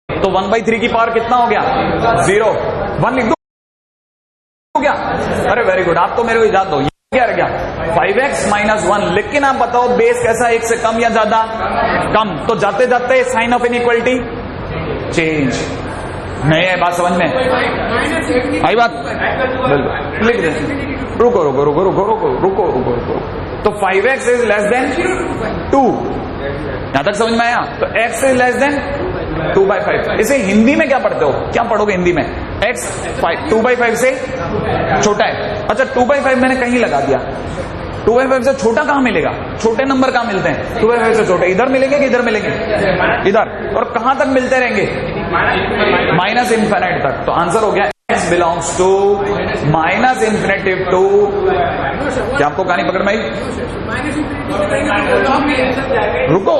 तो 1/3 की पावर कितना हो गया? 0। 1 लिख दो क्या? अरे वेरी गुड, आप तो मेरे को इजाजत दो। ये क्या रह गया? 5x - 1। लेकिन आप बताओ बेस कैसा, 1 से कम या ज्यादा? कम। तो जाते जाते साइन ऑफ इनइक्वालिटी चेंज। नहीं है बात समझ में? आई बात? बिल्कुल, लिख दे। रुको रुको रुको रुको रुको रुको रुको रुको। तो 5x इज लेस देन 2, यहां तक समझ में आया? तो x इज लेस देन 2/5। इसे हिंदी में क्या पढ़ते हो? क्या पढ़ोगे हिंदी में? x 2/5 से छोटा है। अच्छा, 2/5 मैंने कहीं लगा दिया। 2/5 से छोटा कहां मिलेगा? छोटे नंबर कहां मिलते हैं? 2/5 से छोटे इधर मिलेंगे कि इधर मिलेंगे? इधर। और कहां तक मिलते रहेंगे? -∞ तक। तो आंसर हो गया x बिलोंग्स टू -∞ टू, क्या आपको कहानी पकड़ में आई? रुको,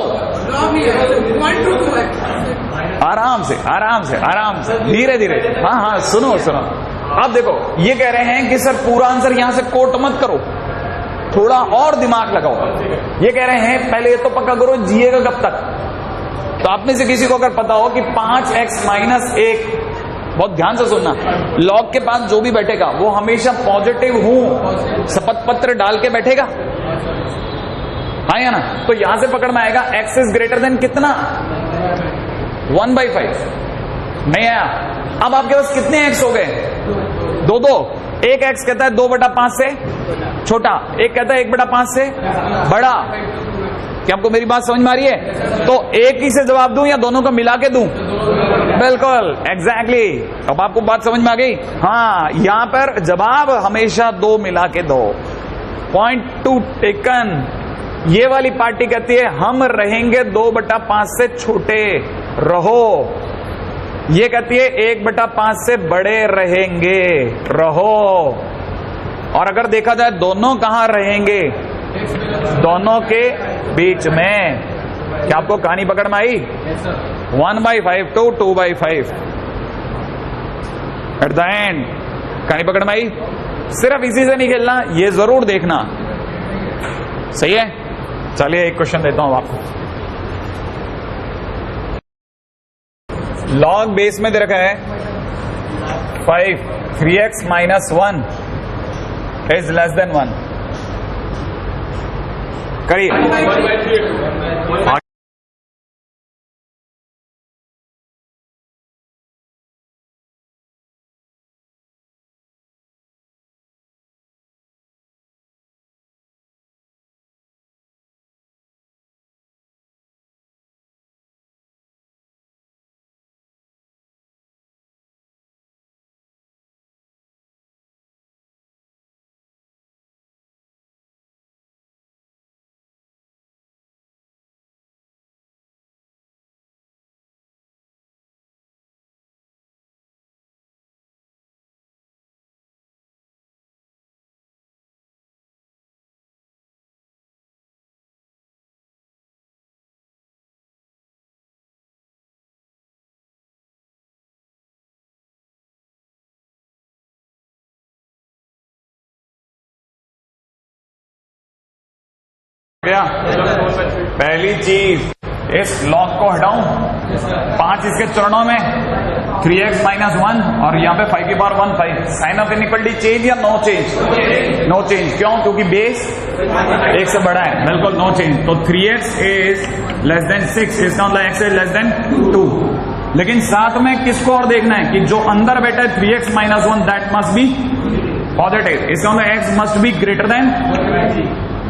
आराम से आराम से आराम से, धीरे धीरे। हाँ हाँ, सुनो सुनो। अब देखो, ये कह रहे हैं कि सर पूरा आंसर यहां से कोट मत करो, थोड़ा और दिमाग लगाओ। ये कह रहे हैं पहले ये तो पक्का करो जिएगा कब तक। तो आप में से किसी को अगर पता हो कि 5x माइनस 1, बहुत ध्यान से सुनना, लॉग के पास जो भी बैठेगा वो हमेशा पॉजिटिव हूं शपथ पत्र डाल के बैठेगा, हाँ या ना। तो यहां से पकड़ में आएगा x इज ग्रेटर देन कितना, 1/5 नहीं आया। अब आपके पास कितने x हो गए, 2 एक x कहता है 2/5 से छोटा, एक कहता है 1/5 से बड़ा। क्या आपको मेरी बात समझ में आ रही है? तो एक ही से जवाब दूं या दोनों को मिला के दूं? बिल्कुल एग्जैक्टली। अब आपको बात समझ में आ गई? हाँ, यहां पर जवाब हमेशा 2 मिला के दो। Point two taken. ये वाली पार्टी कहती है हम रहेंगे 2/5 से छोटे रहो, ये कहती है 1/5 से बड़े रहेंगे रहो। और अगर देखा जाए दोनों कहां रहेंगे, दोनों के बीच में। क्या आपको कहानी पकड़ में आई? 1/5 to 2/5 एट द एंड। कहानी पकड़ में आई? सिर्फ इसी से नहीं खेलना, ये जरूर देखना, सही है। चलिए एक क्वेश्चन देता हूं आपको। लॉग बेस में दे रखा है 5, 3x minus 1 is less then 1। करिए। गया। पहली चीज, इस लॉग को हटाऊं, 5 इसके चरणों में, 3x माइनस 1 और यहाँ पे 5 की power 1 5। Sign of inequality change या नो चेंज? No change. क्यों? क्योंकि बेस 1 से बड़ा है। बिल्कुल नो चेंज। तो 3x इज लेस देन 6, इसका मतलब x इज लेस देन 2। लेकिन साथ में किसको और देखना है कि जो अंदर बैठा है 3x minus 1 that must be positive, इसका मतलब x must be greater than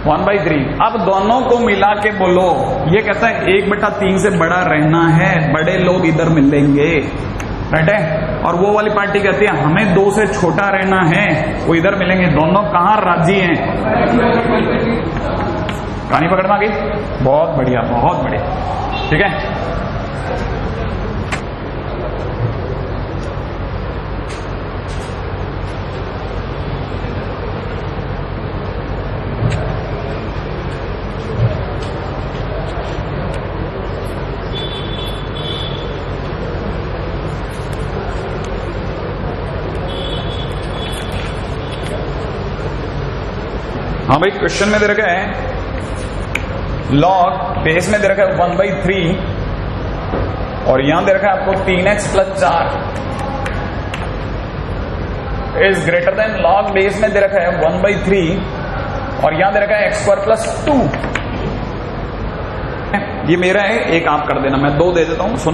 1/3। अब दोनों को मिला के बोलो, ये कहता है 1/3 से बड़ा रहना है, बड़े लोग इधर मिलेंगे, राइट है। और वो वाली पार्टी कहती है हमें 2 से छोटा रहना है, वो इधर मिलेंगे। दोनों कहां राजी हैं? कहानी पकड़ में आ गई? बहुत बढ़िया, बहुत बढ़िया, ठीक है। हाँ भाई, क्वेश्चन में दे रखा है लॉग बेस में दे रखा है 1/3 और यहां दे रखा है आपको 3x plus 4 is greater than, log base में दे रखा है 1/3 और यहां दे रखा है x² प्लस 2। ये मेरा है, एक आप कर देना, मैं 2 दे देता हूं।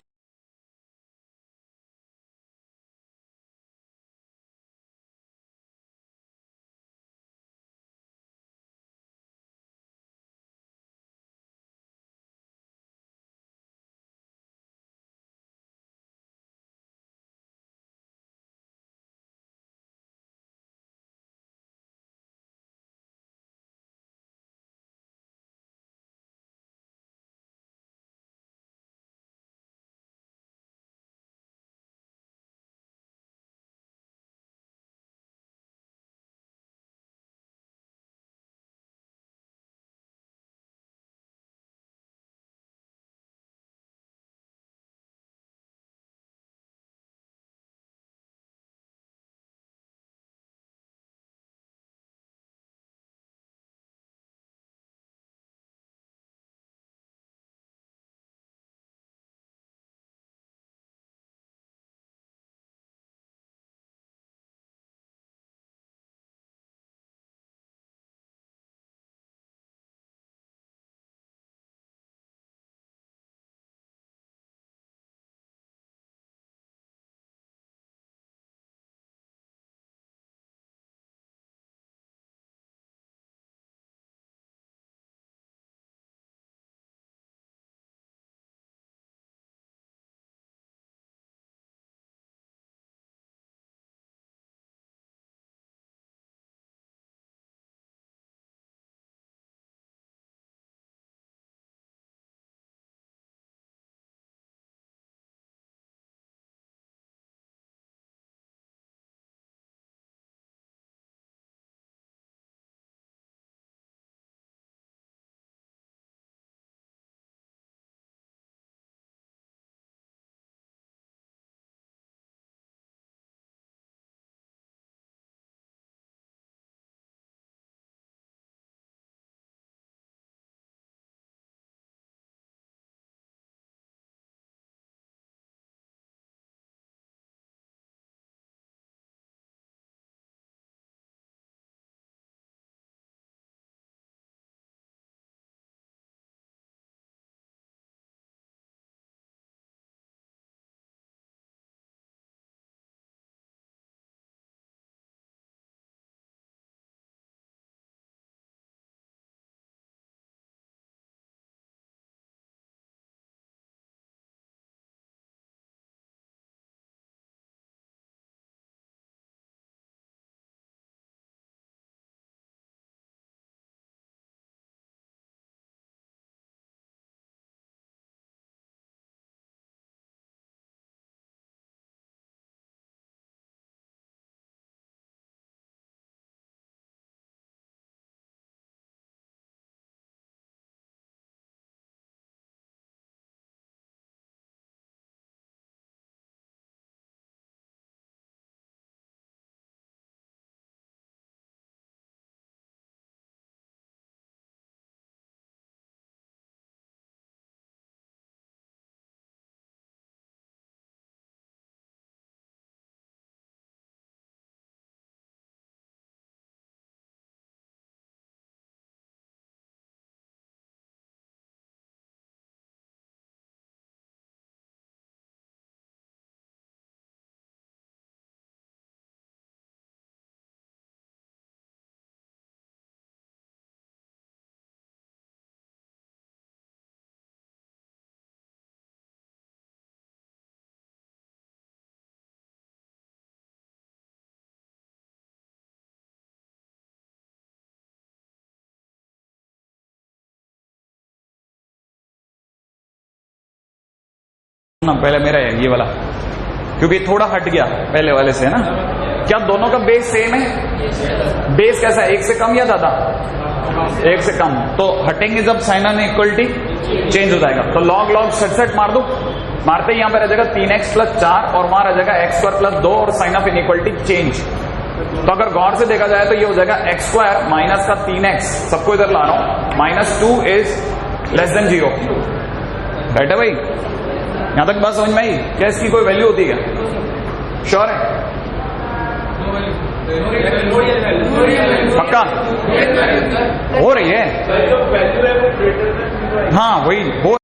ना पहले मेरा है ये वाला, क्योंकि थोड़ा हट गया पहले वाले से, है ना। क्या दोनों का बेस सेम है? बेस कैसा है, एक से कम या ज्यादा? एक से कम। तो हटेंगे जब साइन ऑन इक्वलिटी चेंज हो जाएगा। तो लॉग लॉग सट मार दो, मारते ही यहां पर रह जाएगा 3x + 4 और वहां रह जाएगा x² + 2 और साइन ऑफ इनइक्वलिटी चेंज। तो अगर गौर से देखा जाए तो ये हो जाएगा x² माइनस का 3x, सबको इधर ला रहा हूं, -2 इज <0। राइट है भाई? यहां तक बात समझ में आई? क्या इसकी कोई वैल्यू होती है क्या? श्योर है? पक्का हो रही है? हाँ वही हो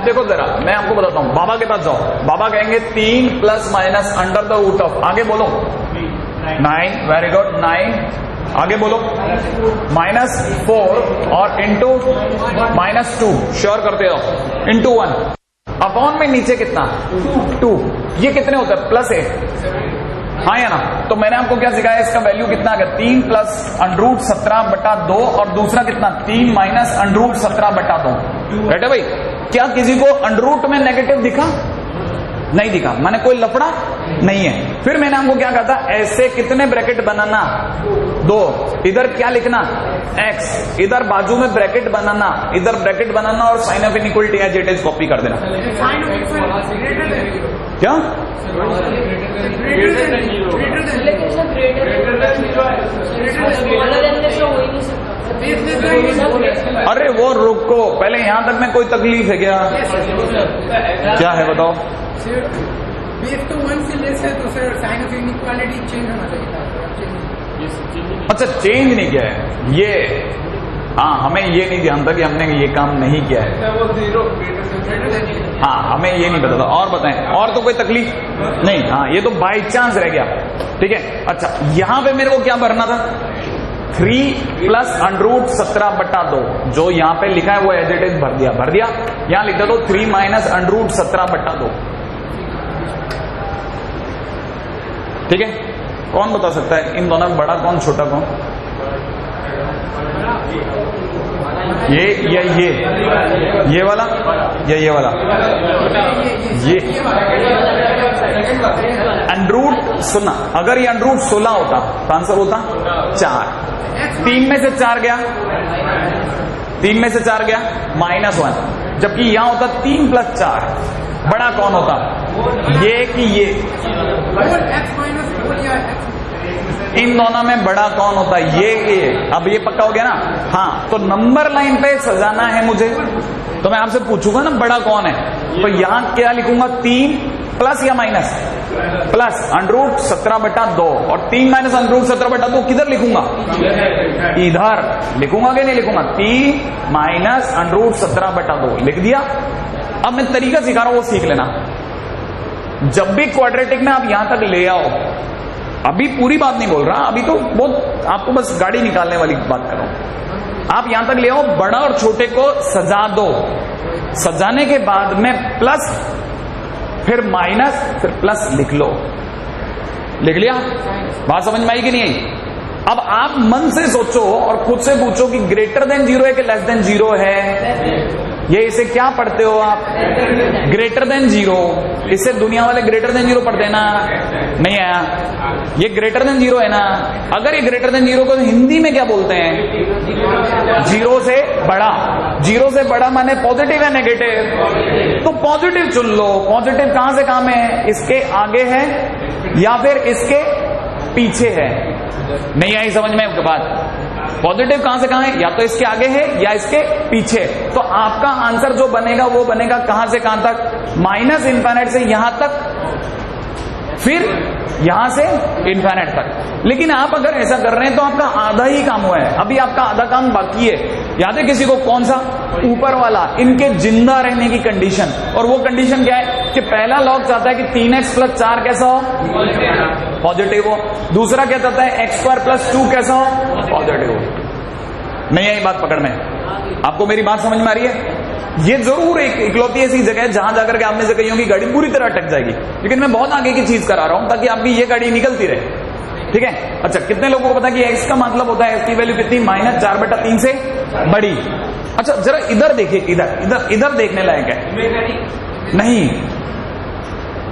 अब देखो जरा, मैं आपको बताता हूं, बाबा के पास जाओ, बाबा कहेंगे 3 plus minus under the root of, आगे बोलो 9, वेरी गुड 9, आगे बोलो -4 और इंटू -2, श्योर करते हो, इंटू 1 अपॉन में नीचे कितना 2, ये कितने होता है प्लस 8, हाँ या ना। तो मैंने आपको क्या सिखाया, इसका वैल्यू कितना आ गया 3 प्लस अंडरूट 17/2 और दूसरा कितना 3 माइनस अंडरूट 17/2, बेटे भाई क्या किसी को अंडरूट में नेगेटिव दिखा? नहीं दिखा, माने कोई लफड़ा नहीं है। फिर मैंने आपको क्या कहा था, ऐसे कितने ब्रैकेट बनाना 2, इधर क्या लिखना x, इधर बाजू में ब्रैकेट बनाना, इधर ब्रैकेट बनाना और sign of inequality as it is copy कर देना। क्या अरे वो रुको, पहले यहां तक में कोई तकलीफ है क्या? क्या है बताओ?
बेस तो 1 से लेस है तो sir sign of inequality change होना चाहिए।
अच्छा चेंज नहीं किया है ये, हाँ हमें ये नहीं ध्यान था कि हमने ये काम नहीं किया है, हाँ हमें ये नहीं पता था। और बताएं, और तो कोई तकलीफ नहीं? हाँ ये तो बाई चांस रह गया, ठीक है। अच्छा यहां पे मेरे को क्या भरना था, 3 प्लस अंडरूट 17/2, जो यहां पे लिखा है वो एज इट इज भर दिया। यहां लिख दो 3 माइनस अंडरूट 17/2, ठीक है। कौन बता सकता है इन दोनों में बड़ा कौन छोटा कौन? ये वाला या ये वाला? ये अंडरूट सुना, अगर ये अंडरूट 16 होता तो आंसर होता 4, 3 में से 4 गया, 3 में से 4 गया -1, जबकि यहां होता 3 प्लस 4, बड़ा कौन होता, ये कि ये? इन दोनों में बड़ा कौन होता है, ये। अब ये पक्का हो गया ना? हाँ, तो नंबर लाइन पे सजाना है मुझे, तो मैं आपसे पूछूंगा ना बड़ा कौन है, तो यहां क्या लिखूंगा, 3 प्लस या माइनस? प्लस अंडरूट 17/2, और 3 माइनस अंडरूट 17/2 किधर लिखूंगा? इधर लिखूंगा कि नहीं लिखूंगा? 3 माइनस अंडरूट 17/2 लिख दिया। अब मैं तरीका सिखा रहा हूं, वो सीख लेना। जब भी क्वाड्रेटिक में आप यहां तक ले आओ, अभी पूरी बात नहीं बोल रहा, अभी तो बहुत आपको बस गाड़ी निकालने वाली बात कर रहा हूं। आप यहां तक ले आओ, बड़ा और छोटे को सजा दो, सजाने के बाद में प्लस फिर माइनस फिर प्लस लिख लो। लिख लिया? बात समझ में आई कि नहीं आई? अब आप मन से सोचो और खुद से पूछो कि ग्रेटर देन 0 है कि लेस देन 0 है। ये इसे क्या पढ़ते हो आप? Greater than 0। इससे दुनिया वाले ग्रेटर देन 0 पढ़ते ना? नहीं आया, ये ग्रेटर देन 0 है ना। अगर ये ग्रेटर देन 0 को हिंदी में क्या बोलते हैं? 0 से बड़ा। 0 से बड़ा माने पॉजिटिव है नेगेटिव? तो पॉजिटिव चुन लो। पॉजिटिव कहां से कहां में है? इसके आगे है या फिर इसके पीछे है? नहीं आई समझ में बात? पॉजिटिव कहां से कहां है? या तो इसके आगे है या इसके पीछे। तो आपका आंसर जो बनेगा वो बनेगा कहां से कहां तक? माइनस इनफाइनाइट से यहां तक, फिर यहां से इनफाइनाइट तक। लेकिन आप अगर ऐसा कर रहे हैं तो आपका आधा ही काम हुआ है, अभी आपका आधा काम बाकी है। याद है किसी को? कौन सा? ऊपर वाला, इनके जिंदा रहने की कंडीशन। और वो कंडीशन क्या है कि पहला लॉग चाहता है कि 3x + 4 कैसा हो? पॉजिटिव हो। दूसरा क्या चाहता है? x² + 2 कैसा हो? पॉजिटिव हो। नहीं आई बात पकड़ में? आपको मेरी बात समझ में आ रही है? ये जरूर एक इकलौती ऐसी जगह है जहां जाकर के आप में से कईयों की गाड़ी पूरी तरह अटक जाएगी, लेकिन मैं बहुत आगे की चीज करा रहा हूं ताकि आपकी ये गाड़ी निकलती रहे। ठीक है? अच्छा, कितने लोगों को पता है कि x का मतलब होता है, x की वैल्यू कितनी? -4/3 से बड़ी। अच्छा जरा इधर देखिए, इधर देखने लायक है। नहीं,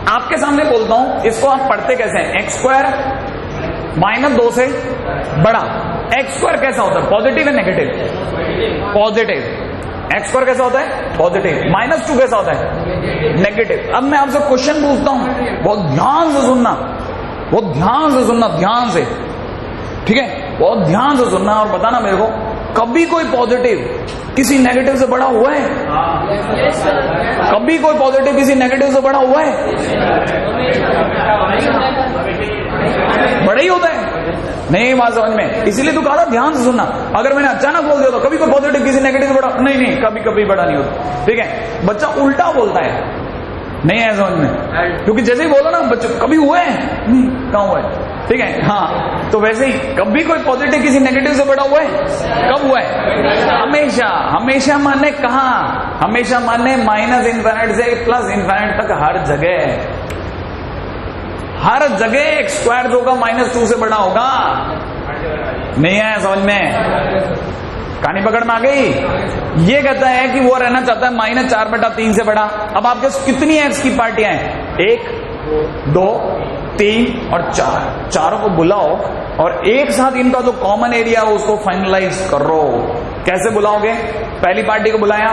आपके सामने बोलता हूं, इसको आप पढ़ते कैसे हैं? x² -2 से बड़ा। x² कैसा होता है? पॉजिटिव है नेगेटिव? पॉजिटिव। x² कैसा होता है? पॉजिटिव। -2 कैसा होता है? नेगेटिव। अब मैं आपसे क्वेश्चन पूछता हूं, बहुत ध्यान से सुनना, बहुत ध्यान से सुनना, ध्यान से, ठीक है? बहुत ध्यान से सुनना और बताना मेरे को, कभी कोई पॉजिटिव किसी नेगेटिव से बड़ा हुआ है? कभी कोई पॉजिटिव किसी नेगेटिव से बड़ा हुआ है? बड़ा ही होता है। नहीं बात समझ में, इसीलिए तो कहा था ध्यान से सुनना। अगर मैंने अचानक बोल दिया तो कभी कोई पॉजिटिव किसी नेगेटिव से बड़ा नहीं, कभी कभी बड़ा नहीं होता। ठीक है, बच्चा उल्टा बोलता है, नहीं है समझ में, क्योंकि जैसे ही बोलो ना बच्चों कभी हुए हैं, नहीं कहाँ हुआ है। ठीक है, हाँ, तो वैसे ही कभी कोई पॉजिटिव किसी नेगेटिव से बड़ा हुआ है? कब हुआ है? हमेशा। हमेशा माने कहाँ? हमेशा माने माइनस इनफिनिट से प्लस इनफिनिट तक, हर जगह। हर जगह एक स्क्वायर जो होगा -2 से बड़ा होगा। नहीं है समझ में? कहानी पकड़ में आ गई? ये कहता है कि वो रहना चाहता है -4/3 से बड़ा। अब आपके कितनी एक्स की पार्टियां हैं? 1, 2, 3 और 4। चारों को बुलाओ और एक साथ इनका जो कॉमन एरिया हो उसको फाइनलाइज करो। कैसे बुलाओगे? पहली पार्टी को बुलाया,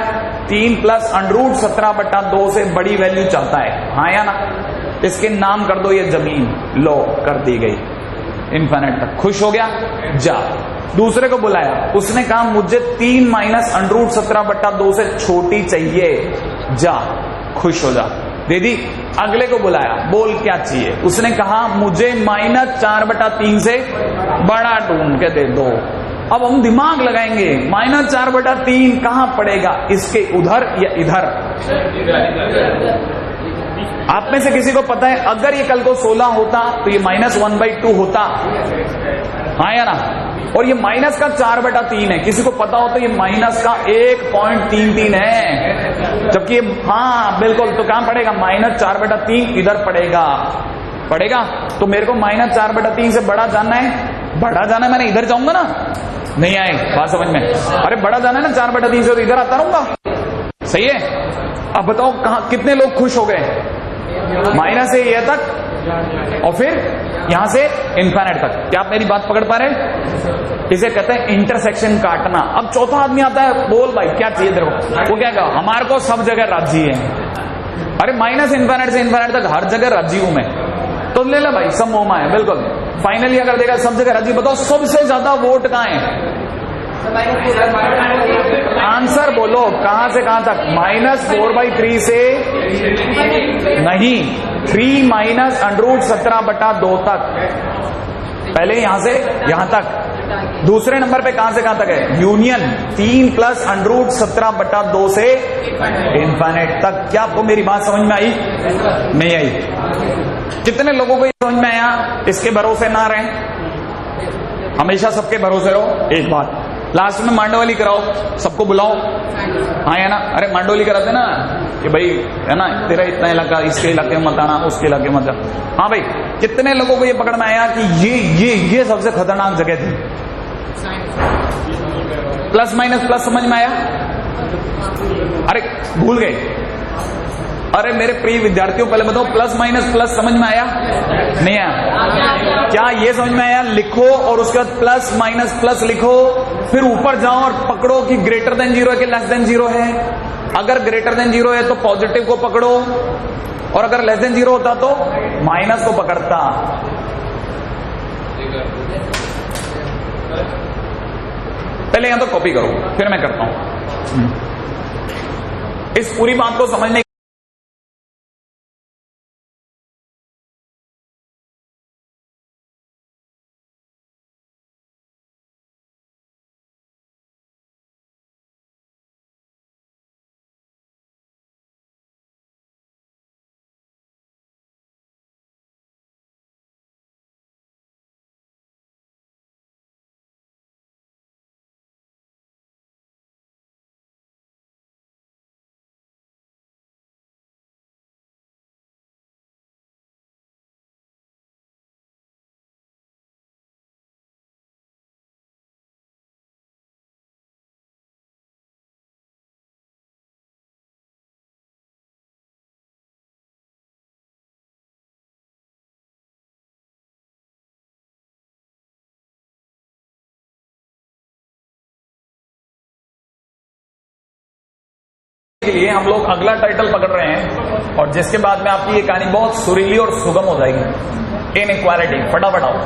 3 + √17/2 से बड़ी वैल्यू चाहता है, हाँ या ना? इसके नाम कर दो ये जमीन, लो कर दी गई इनफिनिट तक। खुश हो गया? जा। दूसरे को बुलाया, उसने कहा मुझे 3 - √17/2 से छोटी चाहिए, जा। खुश हो जा, दे दी। अगले को बुलाया, बोल क्या चाहिए? उसने कहा मुझे -4/3 से बड़ा ढूंढ के दे दो। अब हम दिमाग लगाएंगे, -4/3 कहां पड़ेगा? इसके उधर या इधर? आप में से किसी को पता है अगर ये कल को 16 होता तो ये -1/2 होता, हाँ या ना? और ये माइनस का 4/3 है। किसी को पता हो तो ये माइनस का 1.33 है, जबकि ये हाँ बिल्कुल। तो कहां पड़ेगा? -4/3 इधर पड़ेगा। तो मेरे को -4/3 से बड़ा जानना है, बड़ा जाना है, मैंने इधर जाऊंगा ना। नहीं आए बात समझ में? अरे बड़ा जाना है ना 4/3 से, तो इधर आता रहूंगा। सही है? अब बताओ कहां कितने लोग खुश हो गए? माइनस से ये तक और फिर यहां से इनफिनिट तक। क्या आप मेरी बात पकड़ पा रहे हैं? इसे कहते हैं इंटरसेक्शन काटना। अब चौथा आदमी आता है, बोल भाई क्या चाहिए तेरे को? वो क्या कहा? हमारे को सब जगह राजी है। अरे माइनस इनफिनिट से इनफिनिट तक हर जगह राजी हूं मैं, तो ले ला भाई, सब मोमा है बिल्कुल। फाइनली अगर देखा सब जगह राजी, बताओ सबसे ज्यादा वोट कहां है? आंसर बोलो, कहां से कहां तक? -4/3 से नहीं, 3 - √17/2 तक। पहले यहां से यहां तक। दूसरे नंबर पे कहां से कहां तक है? यूनियन 3 + √17/2 से इनफिनिट तक। क्या आपको मेरी बात समझ में आई? नहीं आई? कितने लोगों को ये समझ में आया? इसके भरोसे ना रहें, हमेशा सबके भरोसे रहो। एक बात, लास्ट में मांडवाली कराओ, सबको बुलाओ, हाँ या ना? अरे मांडवाली कराते ना कि भाई है ना, तेरा इतना इलाका, इसके इलाके में मत आना, उसके इलाके में मत आना। हाँ भाई, कितने लोगों को ये पकड़ में आया कि ये सबसे खतरनाक जगह थी? प्लस माइनस प्लस समझ में आया? अरे भूल गए? अरे मेरे प्रिय विद्यार्थियों पहले बताओ, प्लस माइनस प्लस समझ में आया? नहीं आया? क्या ये समझ में आया? लिखो और उसके बाद प्लस माइनस प्लस लिखो, फिर ऊपर जाओ और पकड़ो कि ग्रेटर देन 0 है कि लेस देन 0 है। अगर ग्रेटर देन 0 है तो पॉजिटिव को पकड़ो, और अगर लेस देन 0 होता तो माइनस को पकड़ता। पहले यहां तो कॉपी करो, फिर मैं करता हूं। इस पूरी बात को समझने के लिए हम लोग अगला टाइटल पकड़ रहे हैं, और जिसके बाद में आपकी ये कहानी बहुत सुरीली और सुगम हो जाएगी। इनइक्वालिटी, फटाफट आओ।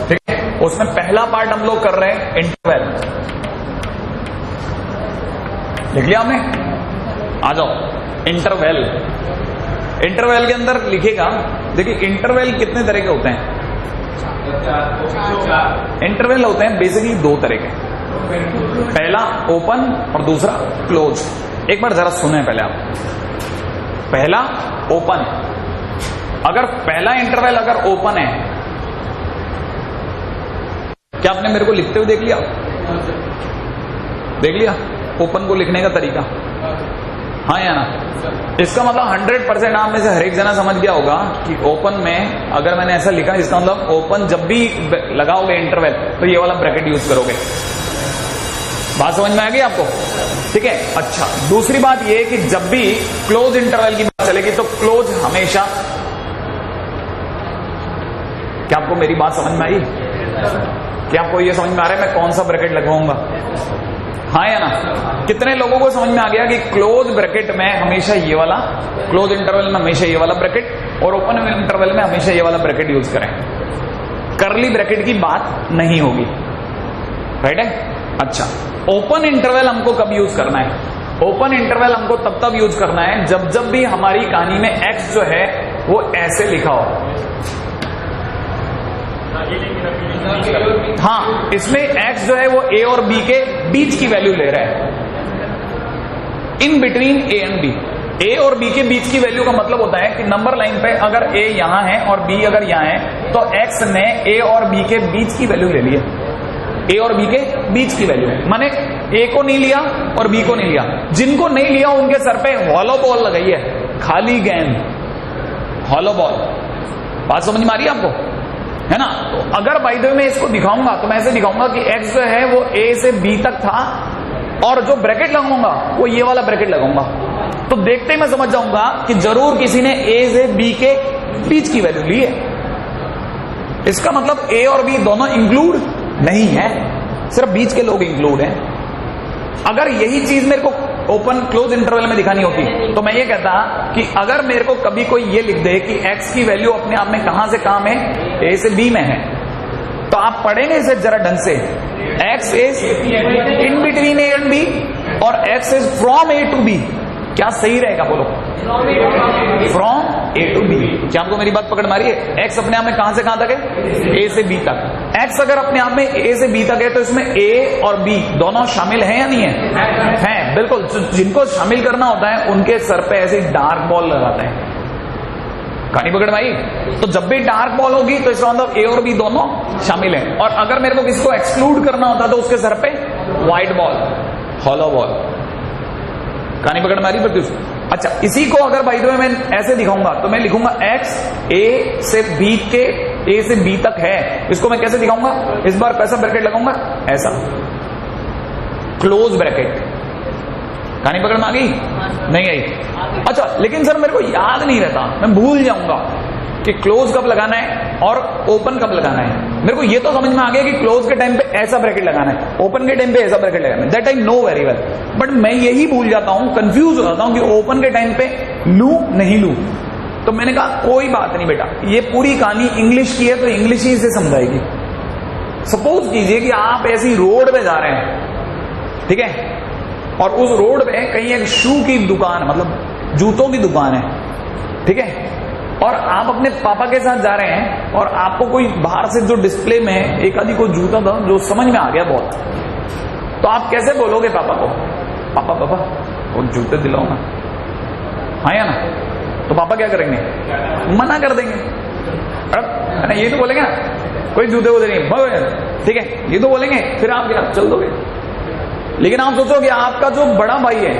ठीक है, उसमें पहला पार्ट हम लोग कर रहे हैं इंटरवल। लिख लिया आपने? आ जाओ इंटरवल। इंटरवल के अंदर लिखेगा, देखिए इंटरवल कितने तरह के होते हैं? इंटरवल होते हैं बेसिकली दो तरह के, पहला ओपन और दूसरा क्लोज। एक बार जरा सुने पहले आप। पहला ओपन, अगर पहला इंटरवल अगर ओपन है, क्या आपने मेरे को लिखते हुए देख लिया? देख लिया ओपन को लिखने का तरीका? हाँ या ना? इसका मतलब 100% आप में से हर एक जना समझ गया होगा कि ओपन में अगर मैंने ऐसा लिखा, इसका मतलब ओपन जब भी लगाओगे इंटरवल तो ये वाला ब्रैकेट यूज करोगे। बात समझ में आ गई आपको? ठीक है। अच्छा, दूसरी बात ये कि जब भी क्लोज इंटरवल की बात चलेगी तो क्लोज हमेशा, क्या आपको मेरी बात समझ में आई? क्या आपको ये समझ में आ रहा है मैं कौन सा ब्रैकेट लगवाऊंगा? हाँ या ना? कितने लोगों को समझ में आ गया कि क्लोज ब्रैकेट में हमेशा ये वाला, क्लोज इंटरवल में हमेशा ये वाला ब्रैकेट और ओपन इंटरवल में हमेशा ये वाला ब्रैकेट यूज करें? करली ब्रैकेट की बात नहीं होगी, राइट है? अच्छा, ओपन इंटरवल हमको कब यूज करना है? ओपन इंटरवल हमको तब यूज करना है जब भी हमारी कहानी में एक्स जो है वो ऐसे लिखा हो। हाँ, इसमें एक्स जो है वो ए और बी के बीच की वैल्यू ले रहा है, in between A and B. A और बी के बीच की वैल्यू का मतलब होता है कि नंबर लाइन पे अगर ए यहां है और बी अगर यहां है तो एक्स ने ए और बी के बीच की वैल्यू ले ली है। ए और बी के बीच की वैल्यू, माने ए को नहीं लिया और बी को नहीं लिया। जिनको नहीं लिया उनके सर पे हॉलो बॉल लगाई है, खाली गेंद, हॉलो बॉल। बात समझ में आ रही है आपको? है ना? तो अगर बाय द वे मैं इसको दिखाऊंगा तो मैं ऐसे दिखाऊंगा कि एक्स जो है वो ए से बी तक था और जो ब्रैकेट लगाऊंगा वो ये वाला ब्रैकेट लगाऊंगा, तो देखते ही मैं समझ जाऊंगा कि जरूर किसी ने ए से बी के बीच की वैल्यू ली है। इसका मतलब ए और बी दोनों इंक्लूड नहीं है, सिर्फ बीच के लोग इंक्लूड हैं। अगर यही चीज मेरे को ओपन क्लोज इंटरवल में दिखानी होती तो मैं ये कहता कि अगर मेरे को कभी कोई ये लिख दे कि एक्स की वैल्यू अपने आप में कहां से कहां में, ए से बी में है, तो आप पढ़ेंगे इसे जरा ढंग से, X is in between A and B और X is from A to B. क्या सही रहेगा बोलो? From A to B. क्या आपको मेरी बात पकड़ मारी है? एक्स अपने आप में कहां से कहां तक है? ए से बी तक। एक्स अगर अपने आप में ए से बी तक है तो इसमें ए और बी दोनों शामिल हैं या नहीं है? हैं, बिल्कुल। जिनको शामिल करना होता है उनके सर पे ऐसे डार्क बॉल लगाते हैं। कहानी पकड़ में आई? तो जब भी डार्क बॉल होगी तो इसका मतलब ए और बी दोनों शामिल हैं। और अगर मेरे को किसी को एक्सक्लूड करना होता तो उसके सर पे व्हाइट बॉल, हॉलो बॉल। कहानी पकड़ में आ रही? अच्छा, इसी को अगर बाय द वे मैं ऐसे दिखाऊंगा तो मैं लिखूंगा एक्स ए से बी के, ए से बी तक है। इसको मैं कैसे दिखाऊंगा? इस बार कैसा ब्रैकेट लगाऊंगा? ऐसा, क्लोज ब्रैकेट। कहानी पकड़ में आ गई? नहीं आई? अच्छा, लेकिन सर मेरे को याद नहीं रहता, मैं भूल जाऊंगा कि क्लोज कब लगाना है और ओपन कब लगाना है। मेरे को ये तो समझ में आ गया कि क्लोज के टाइम पे ऐसा ब्रैकेट लगाना है, ओपन के टाइम पे ऐसा ब्रैकेट लगाना है, that I know very well. But मैं यही भूल जाता हूं, कंफ्यूज हो जाता हूं कि ओपन के टाइम पे लू नहीं लू। तो मैंने कहा कोई बात नहीं बेटा, ये पूरी कहानी इंग्लिश की है तो इंग्लिश ही से समझाएगी। सपोज कीजिए कि आप ऐसी रोड पे जा रहे हैं, ठीक है, और उस रोड पे कहीं एक शू की दुकान, मतलब जूतों की दुकान है, ठीक है, और आप अपने पापा के साथ जा रहे हैं और आपको कोई बाहर से जो डिस्प्ले में एक आदि कोई जूता था जो समझ में आ गया बहुत, तो आप कैसे बोलोगे पापा को? पापा पापा वो जूते दिलाओ ना, हाँ या ना? तो पापा क्या करेंगे? मना कर देंगे। अरे ये तो बोलेंगे ना, कोई जूते वो देंगे, ठीक है, ये तो बोलेंगे, फिर आप क्या चल दोगे। लेकिन आप सोचो कि आपका जो बड़ा भाई है,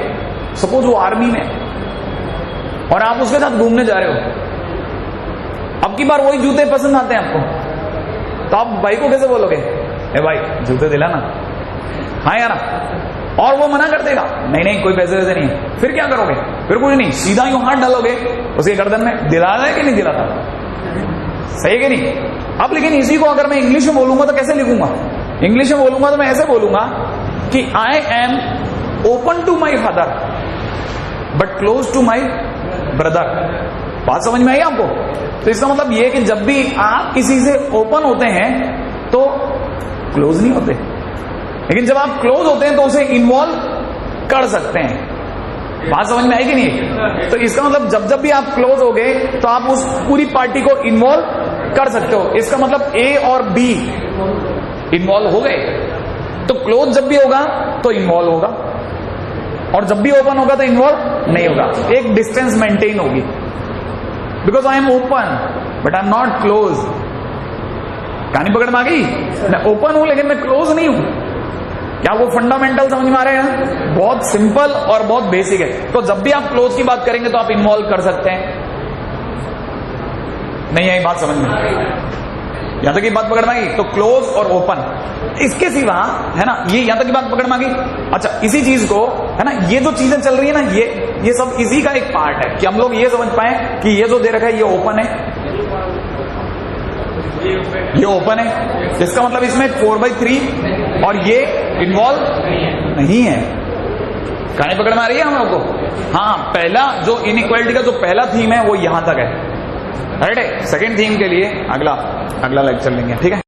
सपोज वो आर्मी में, और आप उसके साथ घूमने जा रहे हो, अब की बार वही जूते पसंद आते हैं आपको, तो आप भाई को कैसे बोलोगे? ए भाई जूते दिलाना, हाँ यार? और वो मना कर देगा, नहीं नहीं कोई पैसे वैसे नहीं है। फिर क्या करोगे? फिर कुछ नहीं, सीधा यूं हाथ डालोगे उसके गर्दन में, दिलाना है कि नहीं दिलाता? सही है कि नहीं? अब लेकिन इसी को अगर मैं इंग्लिश में बोलूंगा तो कैसे लिखूंगा? इंग्लिश में बोलूंगा तो मैं ऐसे बोलूंगा कि I am open to my father but close to my brother. बात समझ में आई आपको? तो इसका मतलब ये कि जब भी आप किसी से ओपन होते हैं तो क्लोज नहीं होते, लेकिन जब आप क्लोज होते हैं तो उसे इन्वॉल्व कर सकते हैं। बात समझ में आएगी नहीं? तो इसका मतलब जब जब भी आप क्लोज हो गए तो आप उस पूरी पार्टी को इन्वॉल्व कर सकते हो। इसका मतलब ए और बी इन्वॉल्व हो गए। तो क्लोज जब भी होगा तो इन्वॉल्व होगा, और जब भी ओपन होगा तो इन्वॉल्व नहीं होगा। एक डिस्टेंस मेंटेन होगी, because I am open but I am not close. कहानी पकड़ में आ गई? मैं ओपन हूं लेकिन मैं क्लोज नहीं हूं। क्या वो फंडामेंटल समझ में आ रहे हैं? बहुत सिंपल और बहुत बेसिक है। तो जब भी आप क्लोज की बात करेंगे तो आप इन्वॉल्व कर सकते हैं। नहीं आई बात समझ में? यहां तक की बात पकड़ में आ गई? तो क्लोज और ओपन, इसके सिवा है ना, ये यहां तक की बात पकड़ में आ गई? अच्छा, इसी चीज को है ना, ये जो चीजें चल रही है ना, ये सब इसी का एक पार्ट है कि हम लोग ये समझ पाए कि ये जो दे रखा है ये ओपन है, ये ओपन है, इसका मतलब इसमें 4/3 और ये इन्वॉल्व नहीं है। कहानी पकड़ में आ रही है हम लोग को? हाँ, पहला जो इनइक्वालिटी का जो पहला थीम है वो यहां तक है। राइट है। सेकेंड थीम के लिए अगला लेक्चर लेंगे, ठीक है।